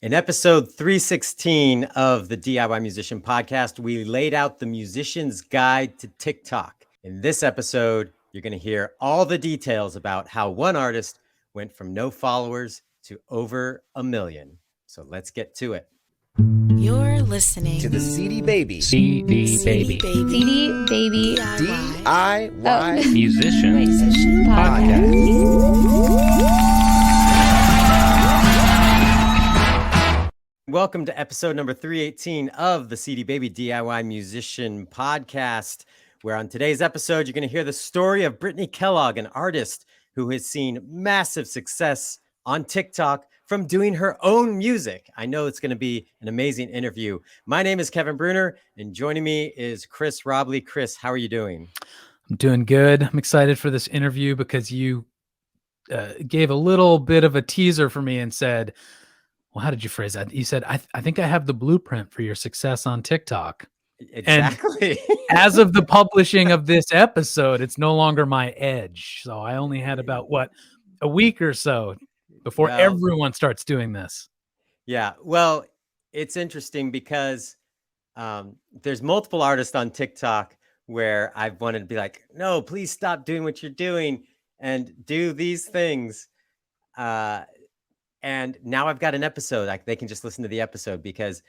In episode 316 of the DIY Musician podcast, we laid out the musician's guide to TikTok. In this episode, you're going to hear all the details about how one artist went from no followers to over 1 million. So let's get to it. You're listening to the CD Baby CD Baby DIY Musician Podcast. Welcome to episode number 318 of the CD Baby DIY Musician Podcast, where on today's episode, you're going to hear the story of Brittnee Kellogg, an artist who has seen massive success on TikTok from doing her own music. I know it's going to be an amazing interview. My name is Kevin Bruner, and joining me is Chris Robley. Chris, how are you doing? I'm doing good. I'm excited for this interview because you gave a little bit of a teaser for me and said, well, how did you phrase that? You said, I think I have the blueprint for your success on TikTok. Exactly. And as of the publishing of this episode, it's no longer my edge. So I only had about, a week or so before everyone starts doing this. Yeah. Well, it's interesting because there's multiple artists on TikTok where I've wanted to be like, no, please stop doing what you're doing and do these things. And now I've got an episode. They can just listen to the episode because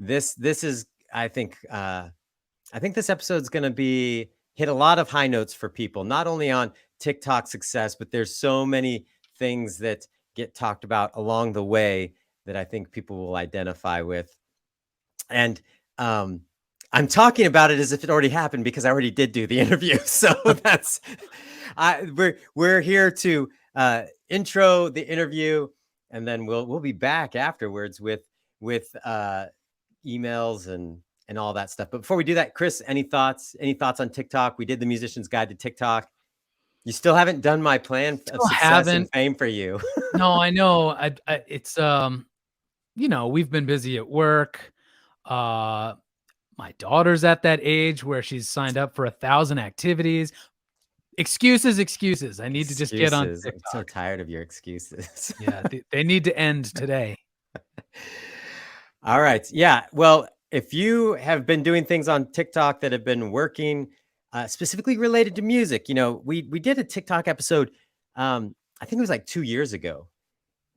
this is, I think this episode's going to hit a lot of high notes for people, not only on TikTok success, but there's so many things that get talked about along the way that I think people will identify with. And I'm talking about it as if it already happened because I already did do the interview. So we're here to intro the interview. And then we'll be back afterwards with emails and all that stuff. But before we do that, Chris, any thoughts on TikTok? We did the musician's guide to TikTok. You still haven't done my plan of success and fame for you. No, I know. It's we've been busy at work. My daughter's at that age where she's signed up for 1,000 activities. Excuses. I need to just get on TikTok. I'm so tired of your excuses. Yeah, they need to end today. All right. Yeah. Well, if you have been doing things on TikTok that have been working, specifically related to music, we did a TikTok episode, I think it was like 2 years ago,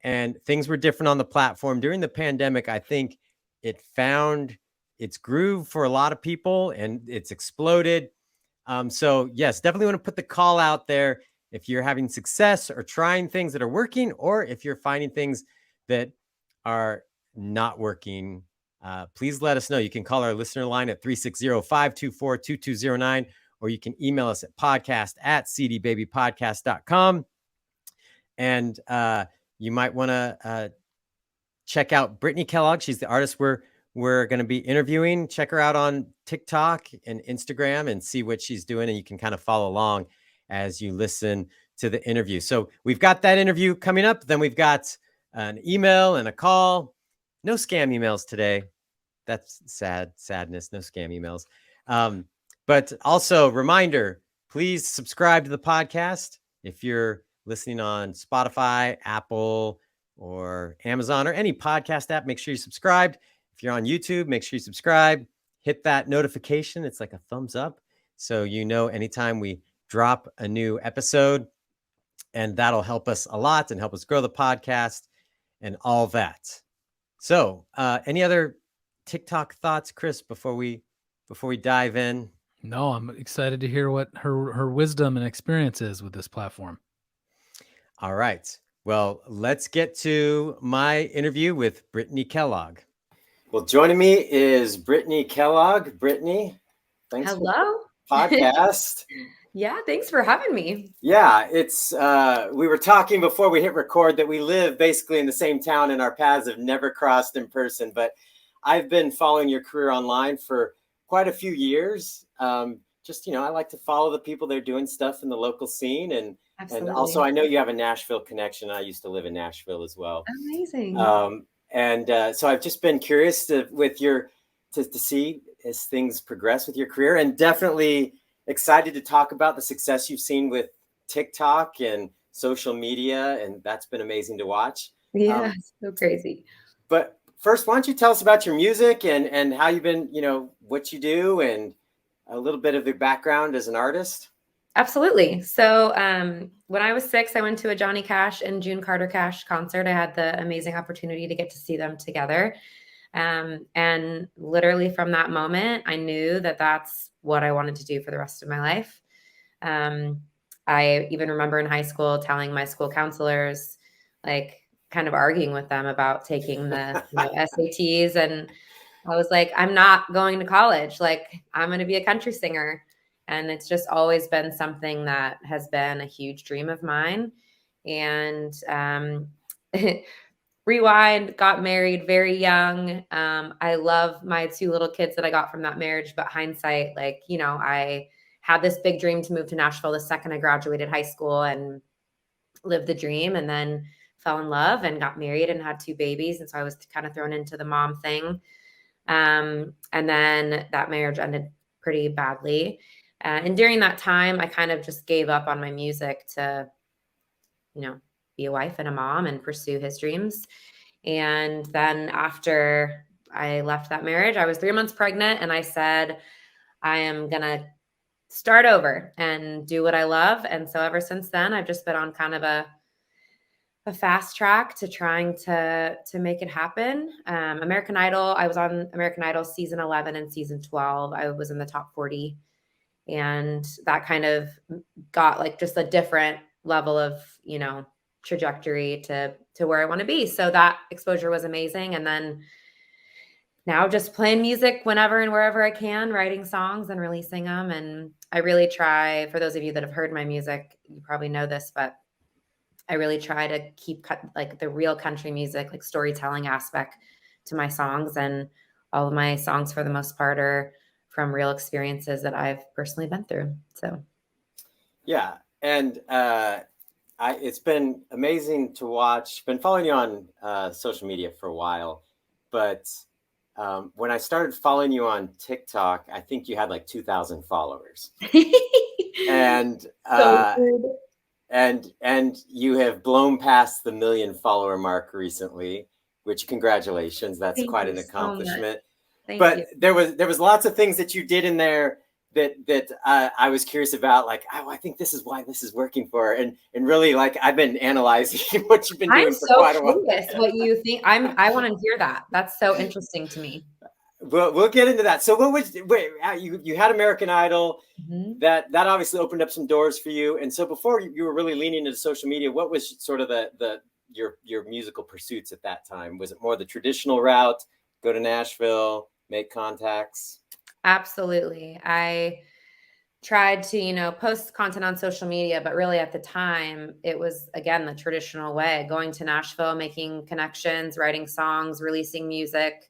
and things were different on the platform. During the pandemic, I think it found its groove for a lot of people and it's exploded. So yes, definitely want to put the call out there. If you're having success or trying things that are working, or if you're finding things that are not working, please let us know. You can call our listener line at 360-524-2209, or you can email us at podcast@cdbabypodcast.com. And you might want to check out Brittnee Kellogg. She's the artist we're going to be interviewing. Check her out on TikTok and Instagram and see what she's doing. And you can kind of follow along as you listen to the interview. So we've got that interview coming up. Then we've got an email and a call. No scam emails today. That's sadness. No scam emails. But also reminder, please subscribe to the podcast. If you're listening on Spotify, Apple, or Amazon, or any podcast app, make sure you subscribe. If you're on YouTube, make sure you subscribe, hit that notification. It's like a thumbs up. So anytime we drop a new episode, and that'll help us a lot and help us grow the podcast and all that. So any other TikTok thoughts, Chris, before we dive in? No, I'm excited to hear what her wisdom and experience is with this platform. All right. Well, let's get to my interview with Brittnee Kellogg. Well, joining me is Brittnee Kellogg. Brittnee, thanks. Hello. For the podcast. Yeah, thanks for having me. Yeah, it's we were talking before we hit record that we live basically in the same town and our paths have never crossed in person. But I've been following your career online for quite a few years. I like to follow the people that are doing stuff in the local scene. And also I know you have a Nashville connection. I used to live in Nashville as well. Amazing. So I've just been curious to see as things progress with your career, and definitely excited to talk about the success you've seen with TikTok and social media. And that's been amazing to watch. Yeah, so crazy. But first, why don't you tell us about your music and how you've been, what you do and a little bit of your background as an artist? Absolutely. So when I was 6, I went to a Johnny Cash and June Carter Cash concert. I had the amazing opportunity to get to see them together. And literally from that moment, I knew that that's what I wanted to do for the rest of my life. I even remember in high school telling my school counselors, like kind of arguing with them about taking the SATs. And I was like, I'm not going to college. Like, I'm going to be a country singer. And it's just always been something that has been a huge dream of mine. And rewind, got married very young. I love my 2 little kids that I got from that marriage, but hindsight, like, I had this big dream to move to Nashville the second I graduated high school and lived the dream, and then fell in love and got married and had 2 babies. And so I was kind of thrown into the mom thing. And then that marriage ended pretty badly. And during that time, I kind of just gave up on my music to, be a wife and a mom and pursue his dreams. And then after I left that marriage, I was 3 months pregnant, and I said, I am going to start over and do what I love. And so ever since then, I've just been on kind of a fast track to trying to make it happen. American Idol, I was on American Idol season 11 and season 12. I was in the top 40. And that kind of got like just a different level of, trajectory to where I want to be. So that exposure was amazing. And then now just playing music whenever and wherever I can, writing songs and releasing them. And I really try, for those of you that have heard my music, you probably know this, but I really try to keep like the real country music, like storytelling aspect to my songs. And all of my songs for the most part are from real experiences that I've personally been through. So. Yeah. And it's been amazing to watch. Been following you on social media for a while, but when I started following you on TikTok, I think you had like 2,000 followers, and and you have blown past the 1 million follower mark recently, which congratulations. That's quite an accomplishment. But there was lots of things that you did in there that I was curious about, like, I think this is why this is working for her. And really, like, I've been analyzing what you've been doing for quite a while. I'm so curious what you think. I want to hear that. That's so interesting to me. We'll get into that. So you had American Idol. Mm-hmm. That obviously opened up some doors for you. And so before you were really leaning into social media, what was sort of your musical pursuits at that time? Was it more the traditional route, go to Nashville, make contacts? Absolutely. I tried to, post content on social media, but really at the time it was, again, the traditional way, going to Nashville, making connections, writing songs, releasing music,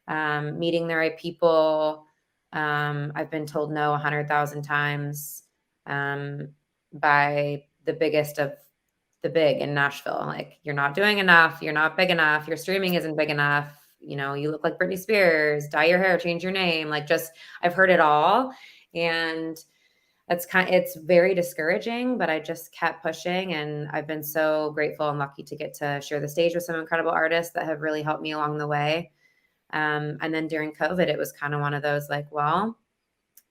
meeting the right people. I've been told no 100,000 times by the biggest of the big in Nashville. Like, you're not doing enough. You're not big enough. Your streaming isn't big enough. You look like Brittnee Spears, dye your hair, change your name. Like, just, I've heard it all. And it's very discouraging, but I just kept pushing. And I've been so grateful and lucky to get to share the stage with some incredible artists that have really helped me along the way. And then during COVID, it was kind of one of those like, well,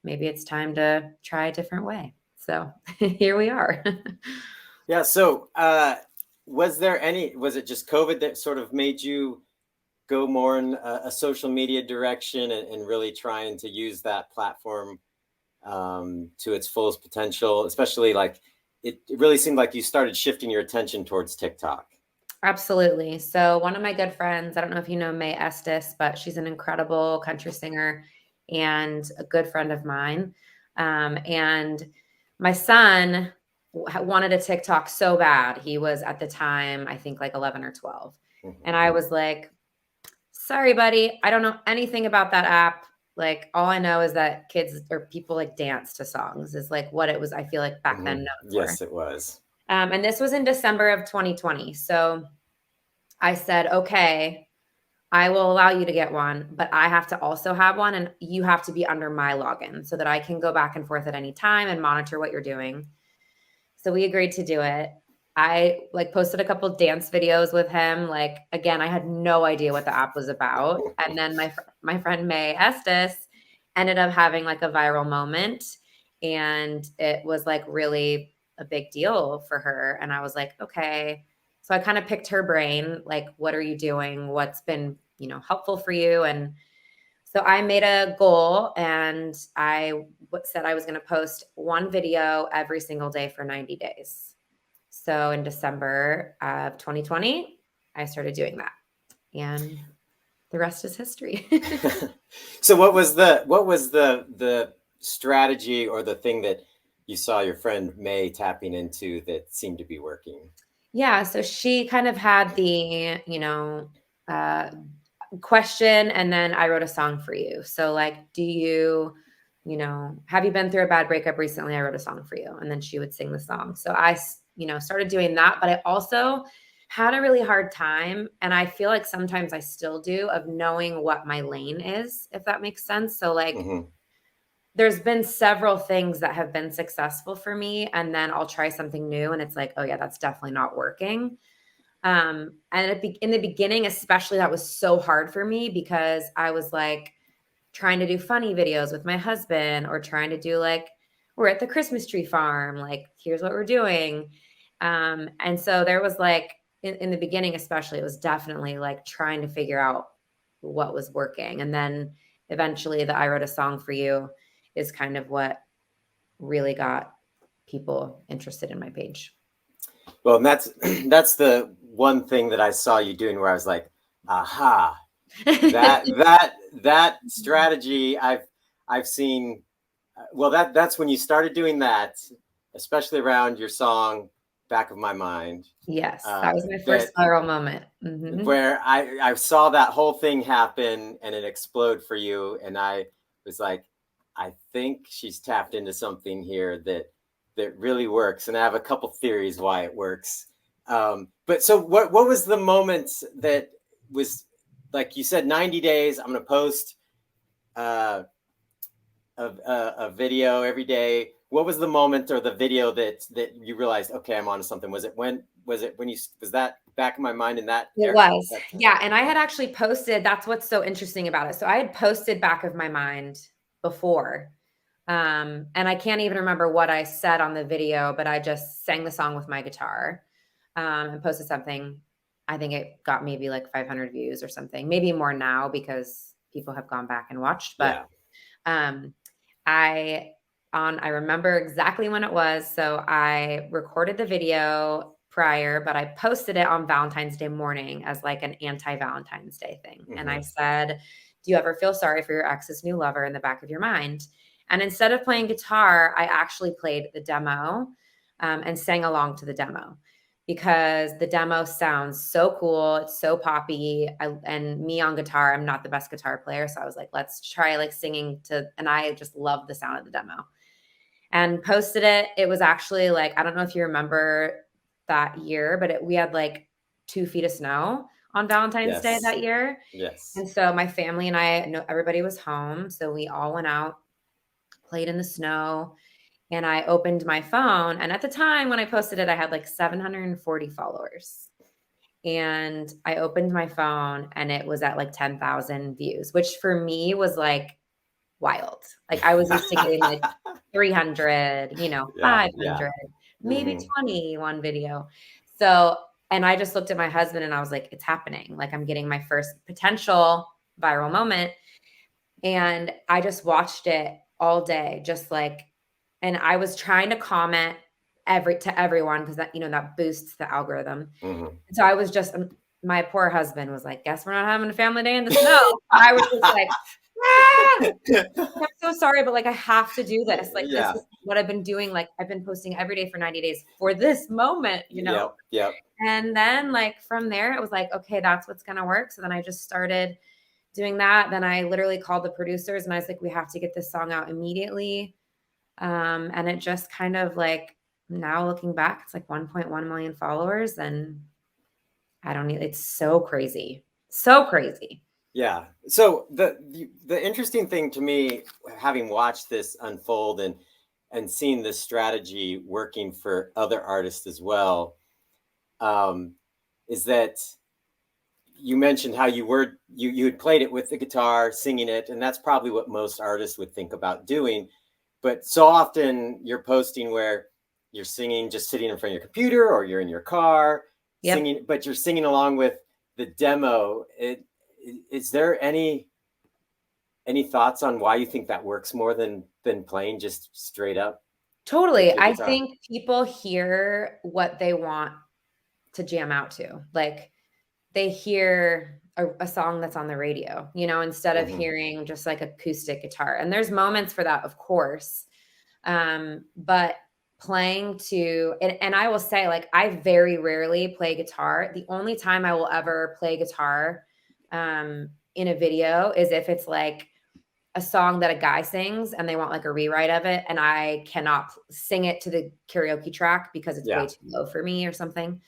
maybe it's time to try a different way. So here we are. Yeah. So was it just COVID that sort of made you go more in a social media direction and really trying to use that platform to its fullest potential? Especially, like, it really seemed like you started shifting your attention towards TikTok. Absolutely. So one of my good friends, I don't know if you know May Estes, but she's an incredible country singer and a good friend of mine. And my son wanted a TikTok so bad. He was at the time, I think, like 11 or 12. Mm-hmm. And I was like, sorry, buddy, I don't know anything about that app. Like, all I know is that kids or people like dance to songs is like what it was, I feel like, back then. Yes, it was. And this was in December of 2020. So I said, okay, I will allow you to get one, but I have to also have one, and you have to be under my login so that I can go back and forth at any time and monitor what you're doing. So we agreed to do it. I like posted a couple dance videos with him. Like, again, I had no idea what the app was about. And then my friend May Estes ended up having like a viral moment, and it was like really a big deal for her. And I was like, okay. So I kind of picked her brain, like, what are you doing? What's been, helpful for you? And so I made a goal, and I said I was going to post one video every single day for 90 days. So in December of 2020, I started doing that, and the rest is history. So what was the strategy or the thing that you saw your friend May tapping into that seemed to be working? Yeah, so she kind of had the, uh, question, and then I wrote a song for you. So like, do you, have you been through a bad breakup recently? I wrote a song for you. And then she would sing the song. So I, started doing that, but I also had a really hard time. And I feel like sometimes I still do, of knowing what my lane is, if that makes sense. So like, there's been several things that have been successful for me, and then I'll try something new and it's like, oh yeah, that's definitely not working. And in the beginning, especially, that was so hard for me, because I was like trying to do funny videos with my husband, or trying to do like, we're at the Christmas tree farm, like, here's what we're doing. And so there was like, in the beginning, especially, it was definitely like trying to figure out what was working. And then eventually the I wrote a song for you is kind of what really got people interested in my page. Well, and that's the one thing that I saw you doing where I was like, aha, that strategy I've seen. Well, that's when you started doing that, especially around your song "Back of My Mind." Yes, that was my first viral moment. Where I saw that whole thing happen and it explode for you, and I was like, I think she's tapped into something here that really works, and I have a couple theories why it works. But so what was the moment that was, like you said, 90 days, I'm going to post a video every day. What was the moment or the video that you realized, okay, I'm onto something? Was it when you, was that Back in My Mind in that? It was. Yeah. And I had actually posted, that's what's so interesting about it. So I had posted Back of My Mind before. And I can't even remember what I said on the video, but I just sang the song with my guitar, and posted something. I think it got maybe like 500 views or something, maybe more now because people have gone back and watched. But I remember exactly when it was. So I recorded the video prior, but I posted it on Valentine's Day morning as like an anti-Valentine's Day thing. And I said, do you ever feel sorry for your ex's new lover in the back of your mind? And instead of playing guitar, I actually played the demo, and sang along to the demo, because the demo sounds so cool. It's so poppy. And me on guitar, I'm not the best guitar player. So I was like, let's try like singing and I just love the sound of the demo, and posted it. It was actually like, I don't know if you remember that year, but we had like 2 feet of snow on Valentine's Day that year. Yes. And so my family and everybody was home. So we all went out, played in the snow, and I opened my phone. And at the time when I posted it, I had like 740 followers. And I opened my phone and it was at like 10,000 views, which for me was like wild. Like I was used to getting like 300, 500, maybe 20 one video. So, and I just looked at my husband and I was like, it's happening. Like I'm getting my first potential viral moment. And I just watched it all day, just like, and I was trying to comment to everyone, because that boosts the algorithm. So I was just, my poor husband was like, guess we're not having a family day in the snow. I was just like, I'm so sorry, but like I have to do this. Like this is what I've been doing. Like I've been posting every day for 90 days for this moment, Yep. And then like from there, it was like, okay, that's what's gonna work. So then I just started doing that. Then I literally called the producers and I was like, we have to get this song out immediately. And it just kind of like, now looking back, it's like 1.1 million followers, and it's so crazy. So crazy. Yeah. So the interesting thing to me, having watched this unfold and seeing this strategy working for other artists as well, is that you mentioned how you had played it with the guitar, singing it, and that's probably what most artists would think about doing. But so often you're posting where you're singing just sitting in front of your computer, or you're in your car singing, but you're singing along with the demo. Is there any thoughts on why you think that works more than playing just straight up? Totally. I think people hear what they want to jam out to. Like, they hear a song that's on the radio, you know, instead of hearing just like acoustic guitar. And there's moments for that, of course. But playing to, and I will say, like, I very rarely play guitar. The only time I will ever play guitar in a video is if it's like a song that a guy sings and they want like a rewrite of it, and I cannot sing it to the karaoke track because it's way too low for me or something.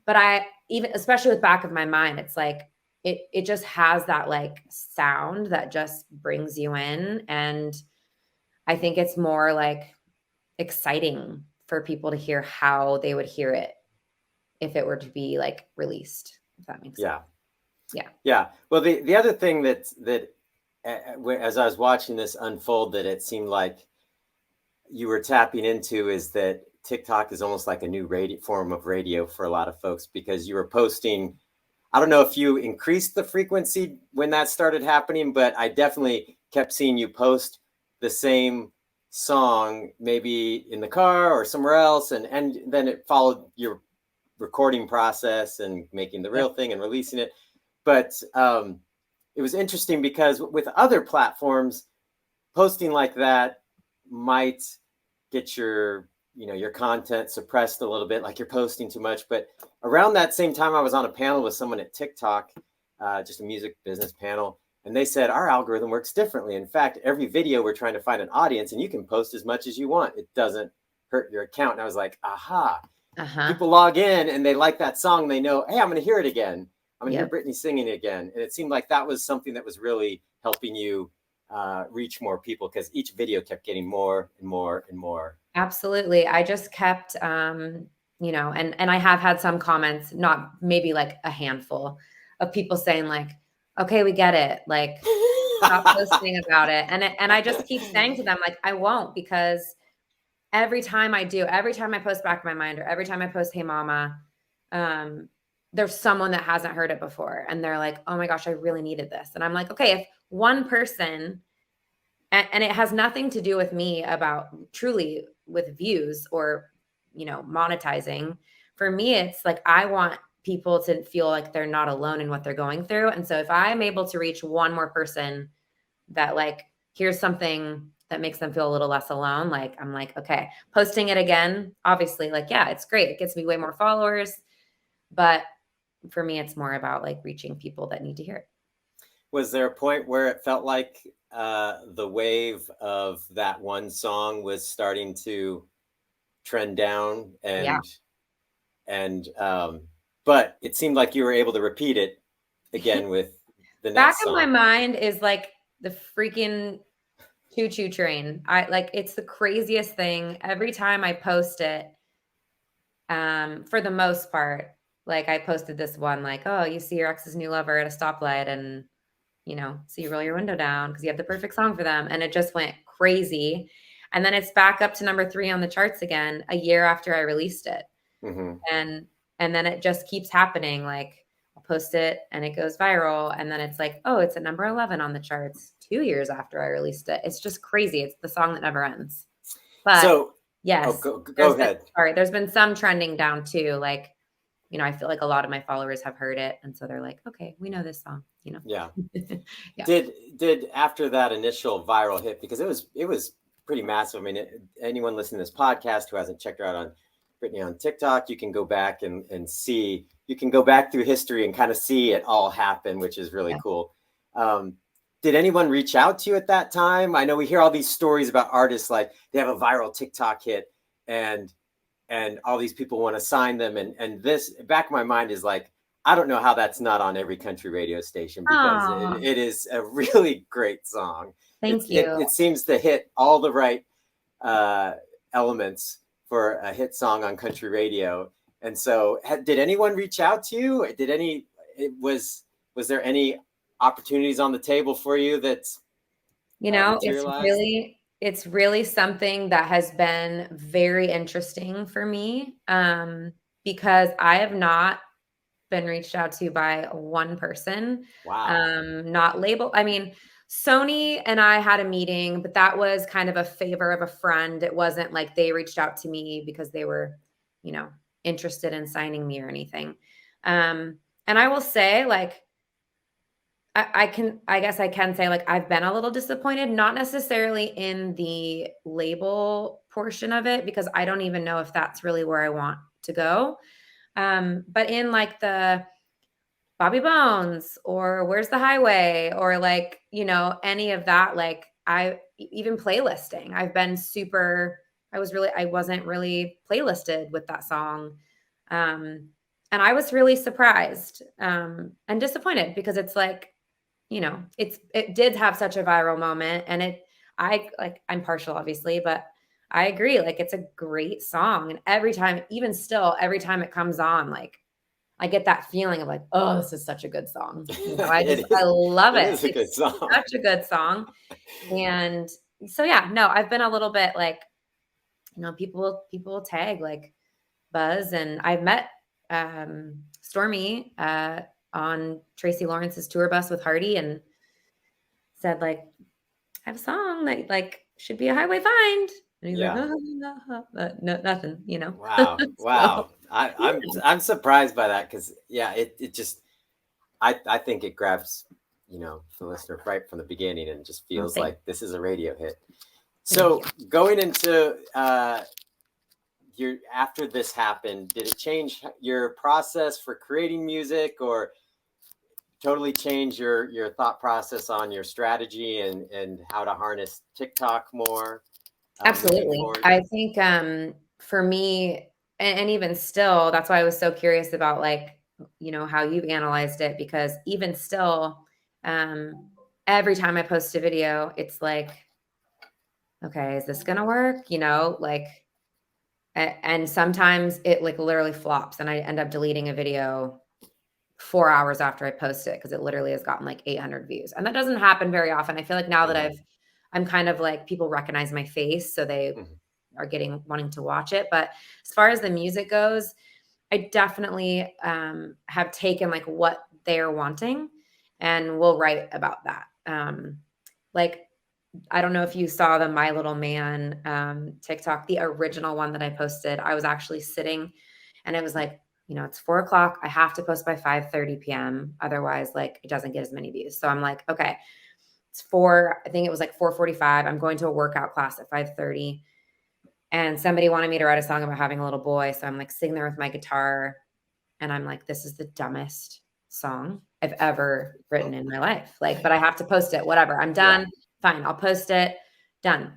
But I, even especially with Back of My Mind, it's like it just has that like sound that just brings you in. And I think it's more like exciting for people to hear how they would hear it if it were to be like released, if that makes sense. Yeah. Well, the other thing that as I was watching this unfold, that it seemed like you were tapping into, is that TikTok is almost like a new form of radio for a lot of folks, because you were posting. I don't know if you increased the frequency when that started happening, but I definitely kept seeing you post the same song, maybe in the car or somewhere else. And then it followed your recording process and making the real thing and releasing it. But it was interesting because with other platforms, posting like that might get your content suppressed a little bit, like you're posting too much. But around that same time, I was on a panel with someone at TikTok, just a music business panel, and they said our algorithm works differently. In fact, every video we're trying to find an audience, and you can post as much as you want. It doesn't hurt your account. And I was like, aha. People log in and they like that song. They know, hey, I'm going to hear it again. I'm going to hear Brittnee singing again. And it seemed like that was something that was really helping you reach more people, because each video kept getting more and more and more. Absolutely. I just kept, and I have had some comments, not maybe like a handful of people saying like, okay, we get it. Like, stop posting about it. And I just keep saying to them, like, I won't, because every time I post Back of My Mind, or every time I post Hey Mama, there's someone that hasn't heard it before. And they're like, oh my gosh, I really needed this. And I'm like, okay, if one person, and it has nothing to do with me about truly with views or, monetizing. For me, it's like, I want people to feel like they're not alone in what they're going through. And so if I'm able to reach one more person that like here's something that makes them feel a little less alone, like, I'm like, okay, posting it again, obviously, like, yeah, it's great. It gets me way more followers. But for me, it's more about like reaching people that need to hear it. Was there a point where it felt like the wave of that one song was starting to trend down, but it seemed like you were able to repeat it again with the next Back song? of My Mind is like the freaking choo-choo train. It's the craziest thing. Every time I post it, for the most part, like I posted this one, like, oh, you see your ex's new lover at a stoplight, and so you roll your window down because you have the perfect song for them. And it just went crazy. And then it's back up to number 3 on the charts again a year after I released it. And then it just keeps happening. Like, I'll post it and it goes viral. And then it's like, oh, it's at number 11 on the charts 2 years after I released it. It's just crazy. It's the song that never ends. But yes, go ahead. There's been some trending down too. Like, I feel like a lot of my followers have heard it. And so they're like, okay, we know this song, Yeah. Did after that initial viral hit, because it was pretty massive. I mean, anyone listening to this podcast who hasn't checked her out on Brittnee on TikTok, you can go back and see, you can go back through history and kind of see it all happen, which is really cool. Did anyone reach out to you at that time? I know we hear all these stories about artists, like they have a viral TikTok hit and all these people want to sign them. And this Back of My Mind is like, I don't know how that's not on every country radio station, because it is a really great song. Thank you. It seems to hit all the right elements for a hit song on country radio. And so did anyone reach out to you? Was there any opportunities on the table for you that materialized? It's really something that has been very interesting for me, because I have not been reached out to by one person. Wow. Not labeled. I mean, Sony and I had a meeting, but that was kind of a favor of a friend. It wasn't like they reached out to me because they were, interested in signing me or anything. And I will say, like, I guess I can say, like, I've been a little disappointed, not necessarily in the label portion of it, because I don't even know if that's really where I want to go. But in like the Bobby Bones or Where's the Highway or like, any of that, like even playlisting, I wasn't really playlisted with that song. And I was really surprised, and disappointed, because it's like, it did have such a viral moment, and I'm partial obviously, but I agree. Like, it's a great song. And every time it comes on, like, I get that feeling of like, oh, this is such a good song. I love it. It is a good song. Such a good song. And so, yeah, no, I've been a little bit like, people will tag like Buzz, and I've met Stormy on Tracy Lawrence's tour bus with Hardy, and said, like, I have a song that like should be a highway find. And he's like, no, nothing, Wow. Wow. I'm surprised by that, because it just, I think it grabs, the listener right from the beginning, and just feels like this is a radio hit. So going into after this happened, did it change your process for creating music, or totally change your thought process on your strategy and how to harness TikTok more? Absolutely. I think for me, and even still, that's why I was so curious about, like, how you analyzed it, because even still, every time I post a video, it's like, okay, is this gonna work? Like, and sometimes it like literally flops, and I end up deleting a video 4 hours after I post it, because it literally has gotten like 800 views. And that doesn't happen very often. I feel like now that I'm kind of like, people recognize my face, so they are wanting to watch it. But as far as the music goes, I definitely have taken like what they're wanting, and will write about that. Like, I don't know if you saw the My Little Man TikTok, the original one that I posted. I was actually sitting, and it was like, it's 4:00. I have to post by 5:30 p.m. Otherwise, like, it doesn't get as many views. So I'm like, okay, I think it was like 4:45. I'm going to a workout class at 5:30. And somebody wanted me to write a song about having a little boy. So I'm like sitting there with my guitar, and I'm like, this is the dumbest song I've ever written in my life. Like, but I have to post it. Whatever. I'm done. Yeah. Fine. I'll post it. Done.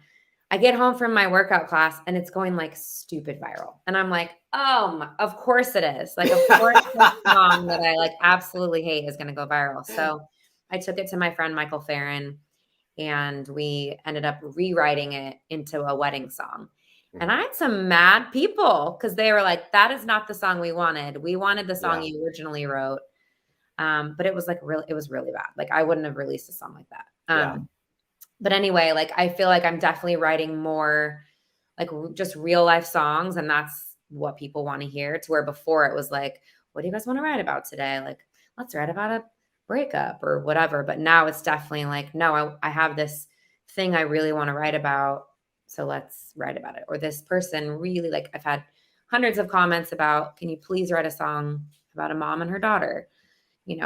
I get home from my workout class, and it's going like stupid viral. And I'm like, of course it is. Like, of course this song that I like absolutely hate is going to go viral. So I took it to my friend Michael Farron, and we ended up rewriting it into a wedding song. And I had some mad people, because they were like, that is not the song we wanted. We wanted the song you originally wrote. But it was like it was really bad. Like, I wouldn't have released a song like that. But anyway, like, I feel like I'm definitely writing more like just real life songs, and that's what people want to hear, to where before it was like, what do you guys want to write about today? Like, let's write about a breakup or whatever. But now it's definitely like, no, I have this thing I really want to write about, so let's write about it. Or this person really, like, I've had hundreds of comments about, can you please write a song about a mom and her daughter?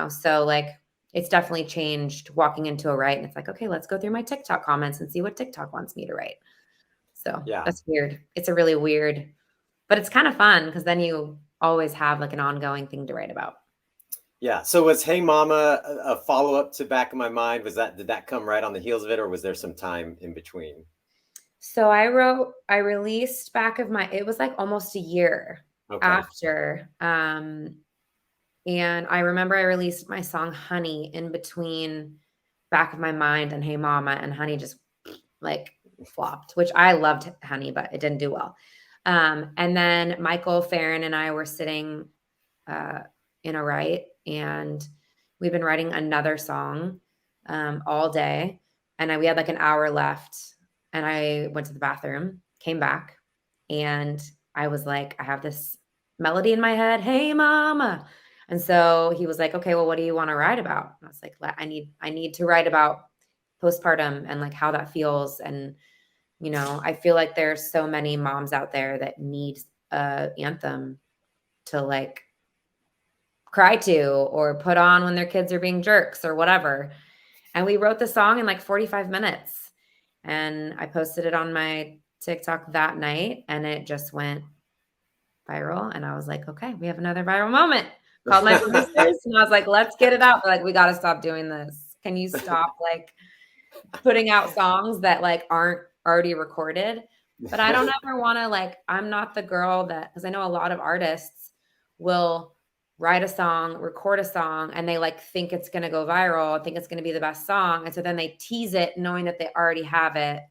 So like, it's definitely changed walking into a write, and it's like, okay, let's go through my TikTok comments and see what TikTok wants me to write. So that's weird. It's a really weird, but it's kind of fun, because then you always have like an ongoing thing to write about. Yeah. So was Hey Mama a follow-up to Back of My Mind? Did that come right on the heels of it, or was there some time in between? So I released it was like almost a year after. And I remember I released my song Honey in between Back of My Mind and Hey Mama, and Honey just like flopped, which I loved Honey, but it didn't do well. And then Michael Farron and I were sitting in a write, and we've been writing another song all day. And we had like an hour left, and I went to the bathroom, came back, and I was like, I have this melody in my head. Hey, mama. And so he was like, okay, well, what do you want to write about? And I was like, I need to write about postpartum and like how that feels. And, you know, I feel like there's so many moms out there that need a anthem to like cry to or put on when their kids are being jerks or whatever. And we wrote the song in like 45 minutes, and I posted it on my TikTok that night, and it just went viral. And I was like, okay, we have another viral moment. Called my producers, and I was like, let's get it out. They're like, we got to stop doing this. Can you stop like putting out songs that like aren't already recorded? But I don't ever want to like, I'm not the girl that, because I know a lot of artists will write a song, record a song, and they like think it's going to go viral, think it's going to be the best song. And so then they tease it knowing that they already have it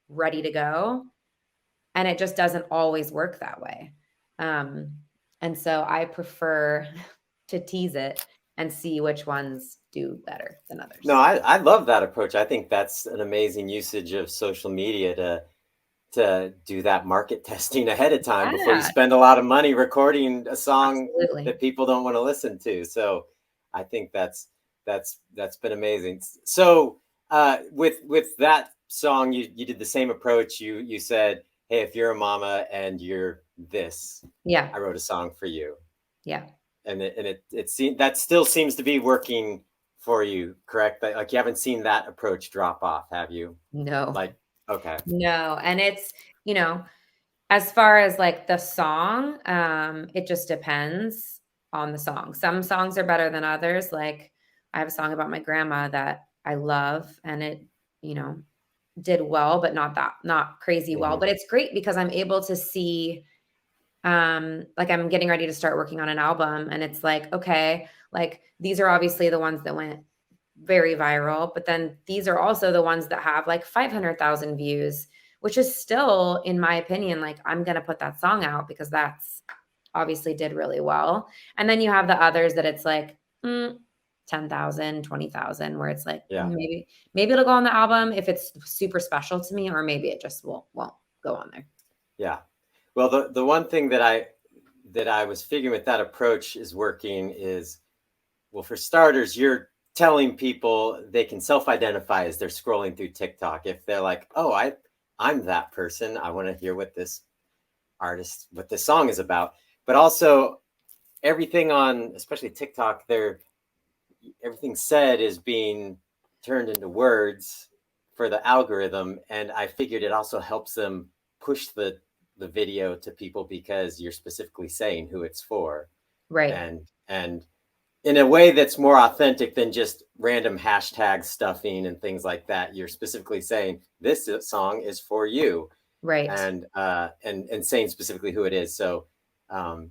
ready to go. And it just doesn't always work that way. And so I prefer to tease it and see which ones do better than others. No, I love that approach. I think that's an amazing usage of social media to do that market testing ahead of time before you spend a lot of money recording a song that people don't want to listen to. So I think that's been amazing. So with that song, you did the same approach. You said, hey, if you're a mama and you're this, I wrote a song for you. Yeah. And it seems that still seems to be working for you, correct? Like you haven't seen that approach drop off, have you? No. Like, okay. No. And it's, you know, as far as like the song, it just depends on the song. Some songs are better than others. Like I have a song about my grandma that I love, and it, you know, did well, but not crazy well. But it's great because I'm able to see, like I'm getting ready to start working on an album, and it's like, okay, like these are obviously the ones that went very viral, but then these are also the ones that have like 500,000 views, which is still, in my opinion, like I'm going to put that song out because that's obviously did really well. And then you have the others that it's like 10,000, 20,000, where it's like, maybe it'll go on the album if it's super special to me, or maybe it just won't go on there. Yeah. Well, the one thing that I was figuring with that approach is working is, well, for starters, you're telling people they can self-identify as they're scrolling through TikTok. If they're like, oh, I'm that person, I want to hear what this song is about. But also everything on, especially TikTok, everything said is being turned into words for the algorithm. And I figured it also helps them push the video to people because you're specifically saying who it's for. Right. And in a way that's more authentic than just random hashtag stuffing and things like that. You're specifically saying this song is for you. Right. And saying specifically who it is. So I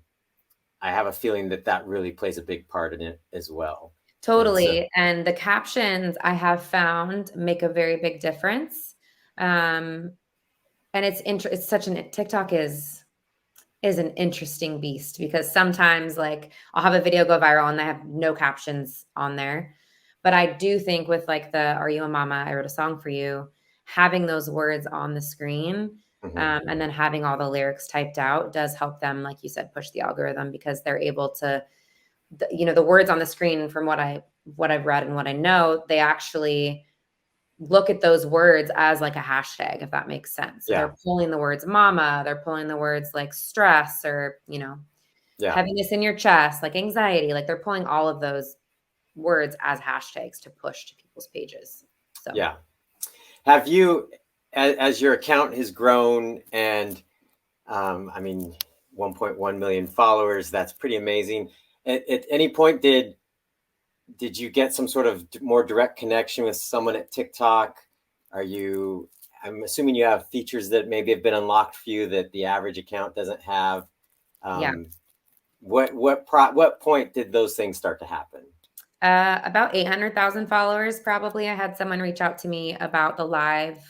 have a feeling that really plays a big part in it as well. Totally. And the captions I have found make a very big difference. And it's such an, TikTok is an interesting beast, because sometimes like I'll have a video go viral and I have no captions on there. But I do think with like Are You a Mama? I Wrote a Song for You, having those words on the screen, and then having all the lyrics typed out does help them, like you said, push the algorithm, because they're able to, the words on the screen, from what I've read and what I know, they actually look at those words as like a hashtag, if that makes sense. So they're pulling the words mama, they're pulling the words like stress, or, heaviness in your chest, like anxiety, like they're pulling all of those words as hashtags to push to people's pages. So have you, as your account has grown, and 1.1 million followers, that's pretty amazing. At any point did you get some sort of more direct connection with someone at TikTok? I'm assuming you have features that maybe have been unlocked for you that the average account doesn't have. What point did those things start to happen? About 800,000 followers, probably. I had someone reach out to me about the live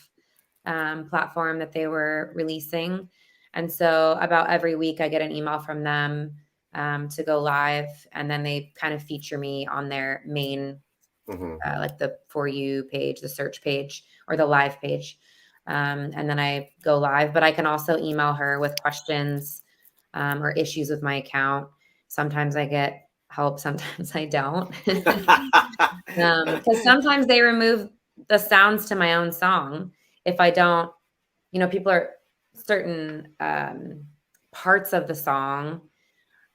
platform that they were releasing. And so about every week I get an email from them to go live, and then they kind of feature me on their main, like the For You page, the search page, or the live page. And then I go live, but I can also email her with questions or issues with my account. Sometimes I get help, sometimes I don't. Because sometimes they remove the sounds to my own song. If I don't, people are certain parts of the song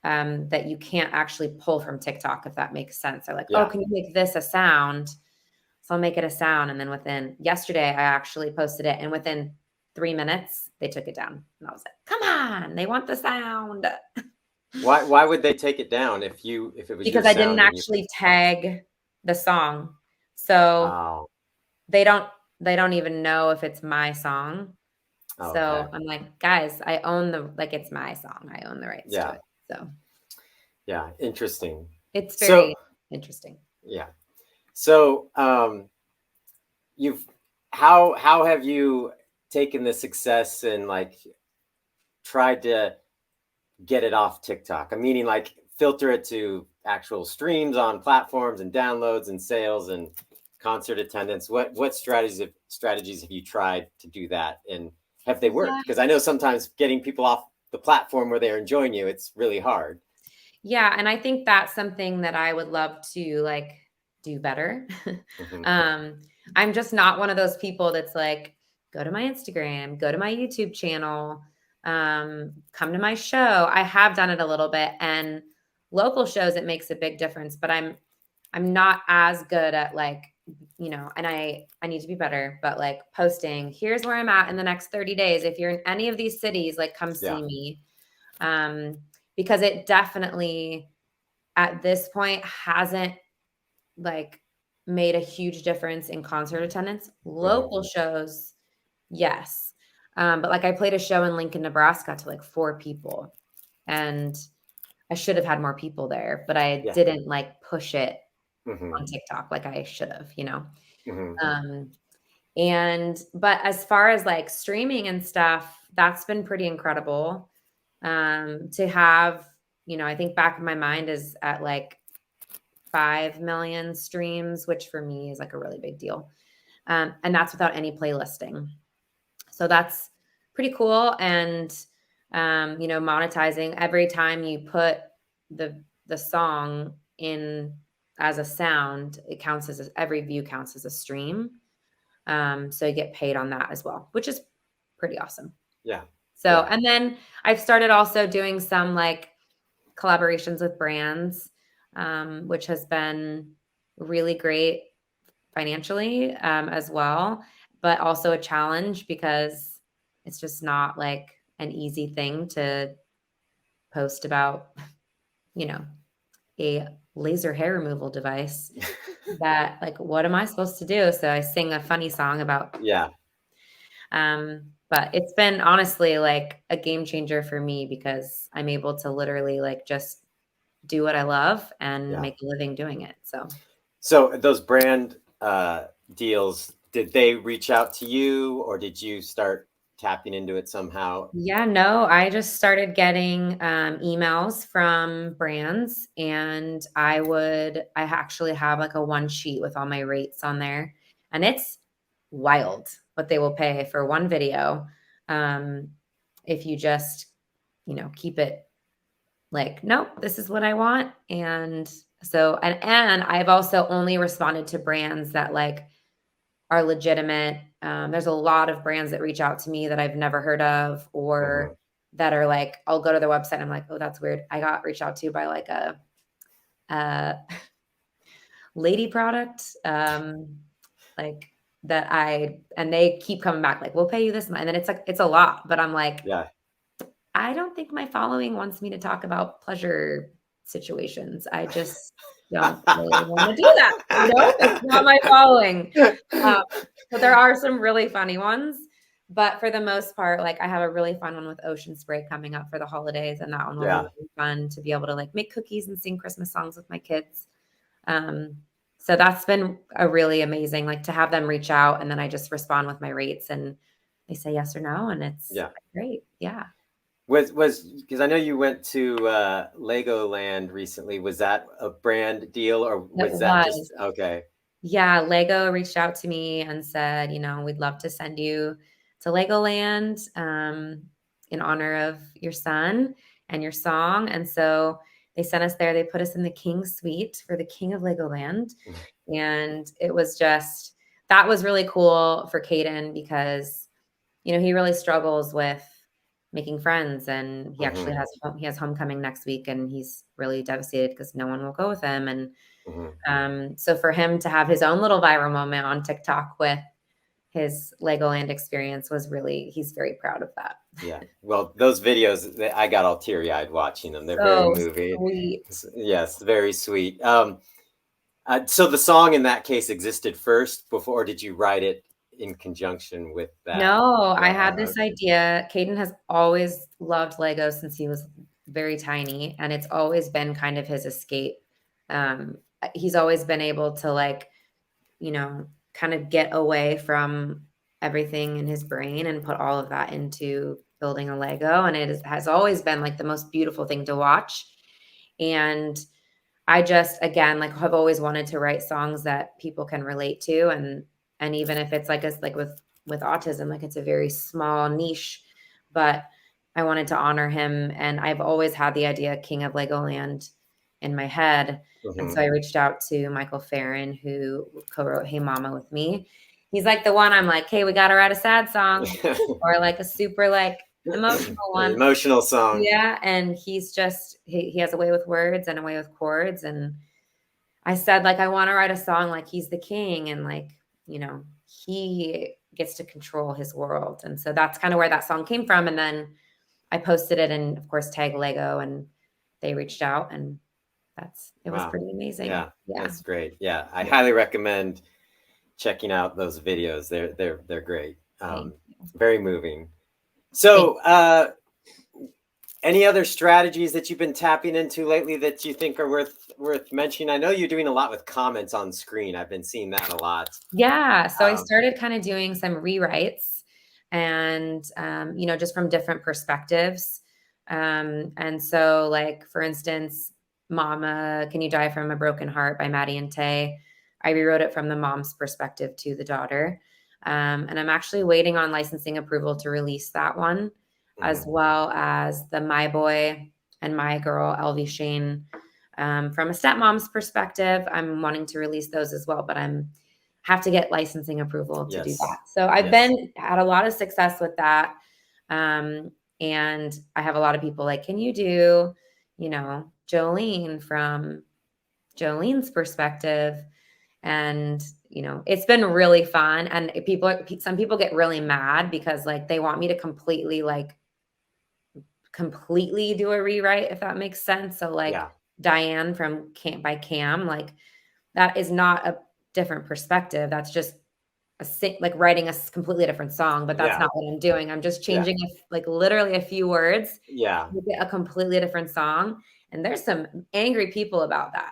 that you can't actually pull from TikTok, if that makes sense. They're like, oh, can you make this a sound? So I'll make it a sound. And then yesterday, I actually posted it. And within 3 minutes, they took it down. And I was like, come on, they want the sound. Why would they take it down if it was because your I didn't sound actually tag the song. So they don't even know if it's my song. Oh, so okay. I'm like, guys, I own it's my song. I own the rights to it. So yeah, interesting. It's very interesting. Yeah. So how have you taken the success and like tried to get it off TikTok? I'm meaning like filter it to actual streams on platforms and downloads and sales and concert attendance. What strategies have you tried to do that, and have they worked? Because I know sometimes getting people off the platform where they're enjoying you, it's really hard. Yeah, and I think that's something that I would love to do better. I'm just not one of those people that's like, go to my Instagram, go to my YouTube channel, come to my show. I have done it a little bit, and local shows, it makes a big difference, but I'm not as good at and I need to be better, but posting, here's where I'm at in the next 30 days. If you're in any of these cities, come see me. Because it definitely at this point hasn't made a huge difference in concert attendance. Local shows, yes. But I played a show in Lincoln, Nebraska to 4 people, and I should have had more people there, but I didn't push it on TikTok like I should have, but as far as streaming and stuff, that's been pretty incredible. To have, I think back in my mind is at 5 million streams, which for me is a really big deal. And that's without any playlisting. So that's pretty cool. And, monetizing every time you put the song in as a sound, it counts as every view counts as a stream. So you get paid on that as well, which is pretty awesome. Yeah. So, and then I've started also doing some collaborations with brands, which has been really great financially as well, but also a challenge because it's just not an easy thing to post about, a laser hair removal device that what am I supposed to do? So I sing a funny song about, but it's been honestly a game changer for me because I'm able to literally just do what I love and make a living doing it. So those brand deals, did they reach out to you, or did you start tapping into it somehow? Yeah, no, I just started getting emails from brands, and I actually have a one sheet with all my rates on there, and it's wild what they will pay for one video. If you just, keep it nope, this is what I want. And so, and I've also only responded to brands that are legitimate. There's a lot of brands that reach out to me that I've never heard of, or that are I'll go to their website and I'm like, oh, that's weird. I got reached out to by a lady product, and they keep coming back we'll pay you this much. And then it's a lot, but I'm I don't think my following wants me to talk about pleasure situations. I just don't really want to do that. It's not my following. So there are some really funny ones, but for the most part, I have a really fun one with Ocean Spray coming up for the holidays, and that one will be really fun to be able to make cookies and sing Christmas songs with my kids. So that's been a really amazing, to have them reach out, and then I just respond with my rates, and they say yes or no, and it's great. Yeah. Was because I know you went to Legoland recently. Was that a brand deal or It was that just was. okay? Yeah, Lego reached out to me and said, we'd love to send you to Legoland in honor of your son and your song. And so they sent us there. They put us in the King Suite for the King of Legoland. And it was just, that was really cool for Caden because, he really struggles with making friends, and he actually has homecoming next week, and he's really devastated because no one will go with him. And so for him to have his own little viral moment on TikTok with his Legoland experience was really, he's very proud of that. Yeah. Well, those videos, I got all teary-eyed watching them. They're very So moving. sweet. Yes, very sweet. So the song in that case existed first before, or did you write it in conjunction with that? No, I had this idea. Caden has always loved Legos since he was very tiny, and it's always been kind of his escape. He's always been able to kind of get away from everything in his brain and put all of that into building a Lego. And has always been like the most beautiful thing to watch. And I just, again, have always wanted to write songs that people can relate to. And even if it's with autism, it's a very small niche, but I wanted to honor him. And I've always had the idea King of Legoland in my head. And so I reached out to Michael Farron, who co-wrote Hey Mama with me. He's the one I'm like, hey, we got to write a sad song or a super emotional one. Emotional song. Yeah. And he's just, he has a way with words and a way with chords. And I said, I want to write a song like he's the king and he gets to control his world. And so that's kind of where that song came from. And then I posted it and of course tag Lego, and they reached out, and it was pretty amazing. Yeah, that's great. Yeah. I highly recommend checking out those videos. They're great. Very moving. So, any other strategies that you've been tapping into lately that you think are worth mentioning? I know you're doing a lot with comments on screen. I've been seeing that a lot. Yeah. So I started kind of doing some rewrites and, just from different perspectives. And so for instance, Mama, Can You Die From a Broken Heart by Maddie and Tay. I rewrote it from the mom's perspective to the daughter. And I'm actually waiting on licensing approval to release that one, as well as the My Boy and My Girl, LV Shane. From a stepmom's perspective, I'm wanting to release those as well, but have to get licensing approval to do that. So I've had a lot of success with that. And I have a lot of people can you do, Jolene from Jolene's perspective? And, it's been really fun. And some people get really mad because they want me to completely do a rewrite, if that makes sense. So Diane from by Cam, that is not a different perspective. That's just writing a completely different song, but that's not what I'm doing. I'm just changing literally a few words. Yeah. To get a completely different song. And there's some angry people about that.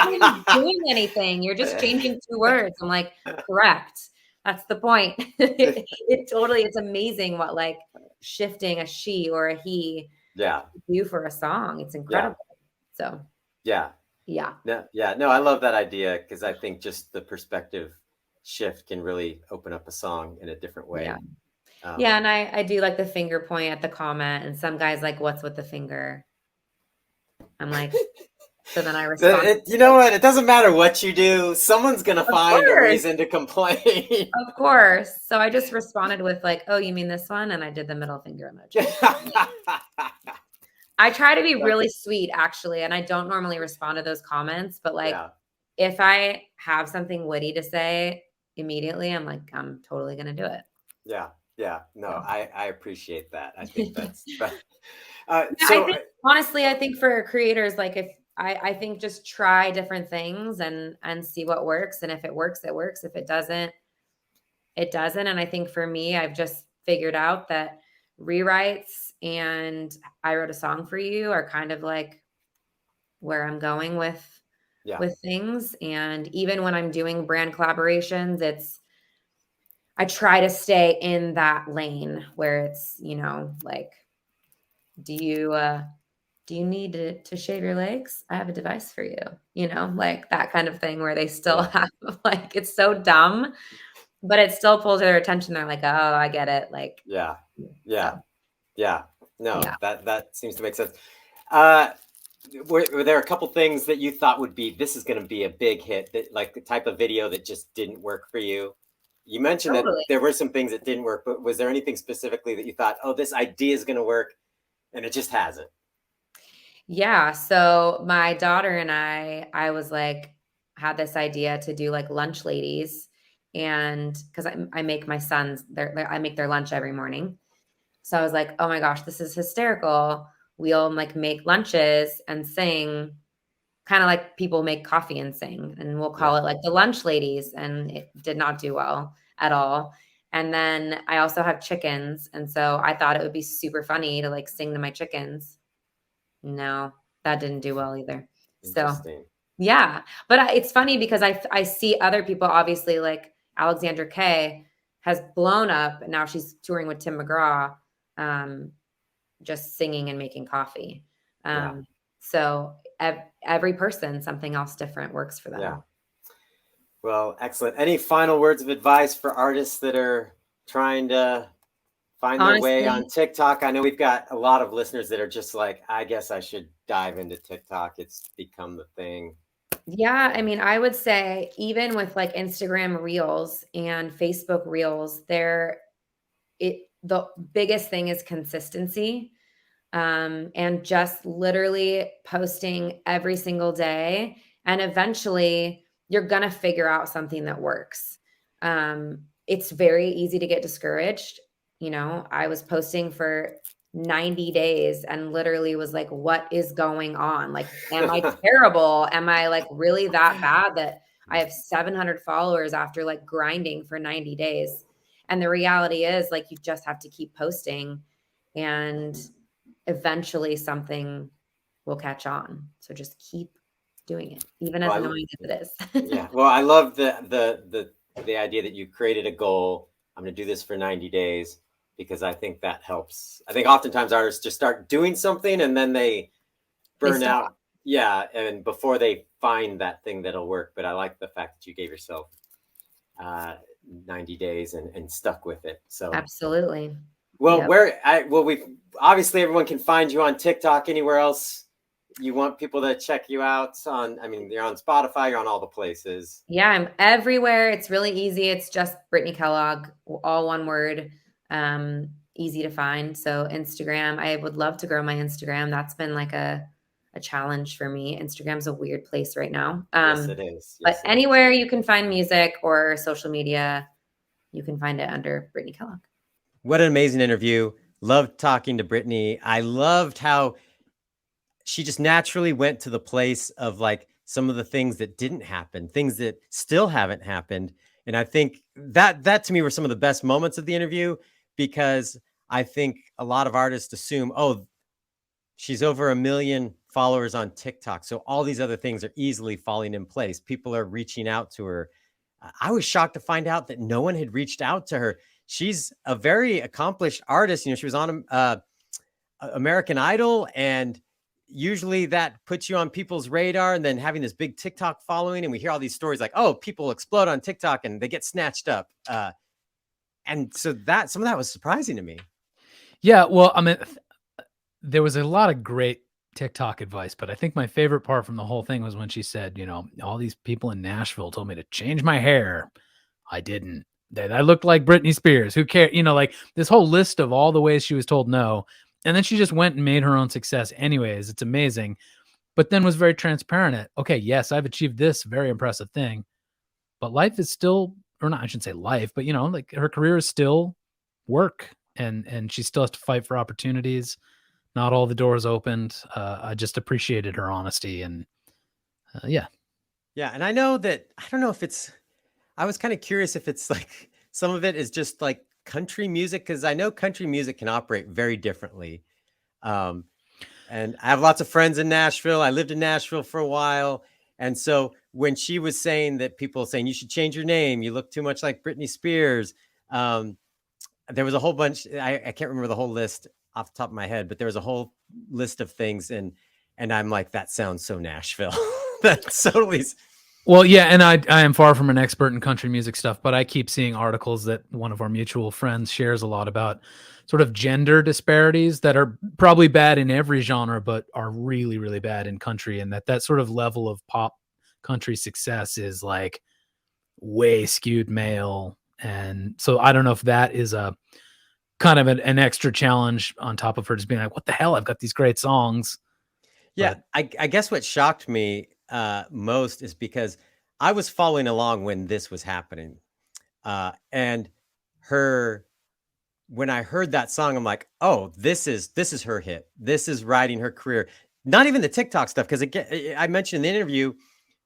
You're not doing anything. You're just changing 2 words. I'm like, correct. That's the point. It's amazing what shifting a she or a he do for a song. It's incredible. So yeah. No, I love that idea because I think just the perspective shift can really open up a song in a different way. Yeah. And I do the finger point at the comment, and some guys what's with the finger? I'm so then I respond. You know what? It doesn't matter what you do. Someone's going to find a reason to complain. Of course. So I just responded with oh, you mean this one? And I did the middle finger emoji. I try to be really sweet, actually. And I don't normally respond to those comments, but if I have something witty to say immediately, I'm I'm totally going to do it. Yeah. No, I appreciate that. I think that's, honestly, I think for creators, if I think just try different things and see what works. And if it works, it works. If it doesn't, it doesn't. And I think for me, I've just figured out that rewrites and I Wrote a Song for You are kind of where I'm going with things. And even when I'm doing brand collaborations, I try to stay in that lane where it's, do you need to shave your legs? I have a device for you. You know, like that kind of thing where they still have like it's so dumb, but it still pulls their attention. They're like, oh, I get it. Like, Yeah. so, No, yeah. that seems to make sense. Were there a couple things that you thought would be, this is going to be a big hit, that like the type of video that just didn't work for you? You mentioned that Totally. there were some things that didn't work, but was there anything specifically that you thought, oh, this idea is going to work, and it just hasn't? Yeah. So my daughter and I was like, had this idea to do like lunch ladies. And because I make my sons, I make their lunch every morning. So I was like, oh my gosh, this is hysterical. We'll like make lunches and sing, kind of like people make coffee and sing. And we'll call it like the lunch ladies. And it did not do well at all. And then I also have chickens. And so I thought it would be super funny to like sing to my chickens. No, that didn't do well either. So Interesting. yeah, but it's funny because I see other people, obviously, like Alexandra Kay has blown up, and now she's touring with Tim McGraw, just singing and making coffee. So every person, something else different works for them. Yeah. Well, excellent. Any final words of advice for artists that are trying to find their way on TikTok? I know we've got a lot of listeners that are just like, I guess I should dive into TikTok. It's become the thing. Yeah, I mean, I would say even with like Instagram Reels and Facebook Reels, the biggest thing is consistency. And just literally posting every single day. And eventually you're going to figure out something that works. It's very easy to get discouraged. You know, I was posting for 90 days and literally was like, what is going on? Like, am I terrible? Am I like really that bad that I have 700 followers after like grinding for 90 days? And the reality is like, you just have to keep posting and eventually something will catch on. So just keep doing it, even as annoying as it is. Yeah. Well, I love the idea that you created a goal. I'm going to do this for 90 days because I think that helps. I think oftentimes artists just start doing something and then they burn out. Yeah. And before they find that thing that'll work. But I like the fact that you gave yourself 90 days and stuck with it. So absolutely. Well, we've obviously everyone can find you on TikTok. Anywhere else you want people to check you out on? I mean, you're on Spotify, you're on all the places. Yeah, I'm everywhere. It's really easy. It's just Brittnee Kellogg, all one word, easy to find. So Instagram, I would love to grow my Instagram. That's been like a challenge for me. Instagram's a weird place right now. Yes, it is. But anywhere you can find music or social media, you can find it under Brittnee Kellogg. What an amazing interview. Loved talking to Brittnee. I loved how she just naturally went to the place of like some of the things that didn't happen, things that still haven't happened. And I think that to me were some of the best moments of the interview, because I think a lot of artists assume, oh, she's over 1 million followers on TikTok, so all these other things are easily falling in place. People are reaching out to her. I was shocked to find out that no one had reached out to her. She's a very accomplished artist. You know, she was on American Idol, and usually that puts you on people's radar, and then having this big TikTok following, and we hear all these stories like, oh, people explode on TikTok and they get snatched up. And so that some of that was surprising to me. Yeah, well, I mean, there was a lot of great TikTok advice, but I think my favorite part from the whole thing was when she said, you know, all these people in Nashville told me to change my hair. I didn't. That I looked like Britney Spears. Who cares? You know, like this whole list of all the ways she was told no. And then she just went and made her own success anyways. It's amazing. But then was very transparent at, okay, yes, I've achieved this very impressive thing, but life is still, or not, I shouldn't say life, but you know, like her career is still work, and she still has to fight for opportunities. Not all the doors opened. I just appreciated her honesty, and yeah. Yeah. And I know that, I don't know if it's, I was kind of curious if it's like some of it is just like country music, because I know country music can operate very differently. And I have lots of friends in Nashville. I lived in Nashville for a while. And so when she was saying that people saying you should change your name, you look too much like Britney Spears. There was a whole bunch. I can't remember the whole list off the top of my head, but there was a whole list of things, and I'm like, that sounds so Nashville. That's totally. Well, yeah, and I am far from an expert in country music stuff, but I keep seeing articles that one of our mutual friends shares a lot about sort of gender disparities that are probably bad in every genre, but are really, really bad in country, and that sort of level of pop country success is like way skewed male. And so I don't know if that is a kind of an extra challenge on top of her just being like, what the hell? I've got these great songs. Yeah, I guess what shocked me most is because I was following along when this was happening, and when I heard that song, I'm like, oh, this is her hit. This is riding her career. Not even the TikTok stuff, because I mentioned in the interview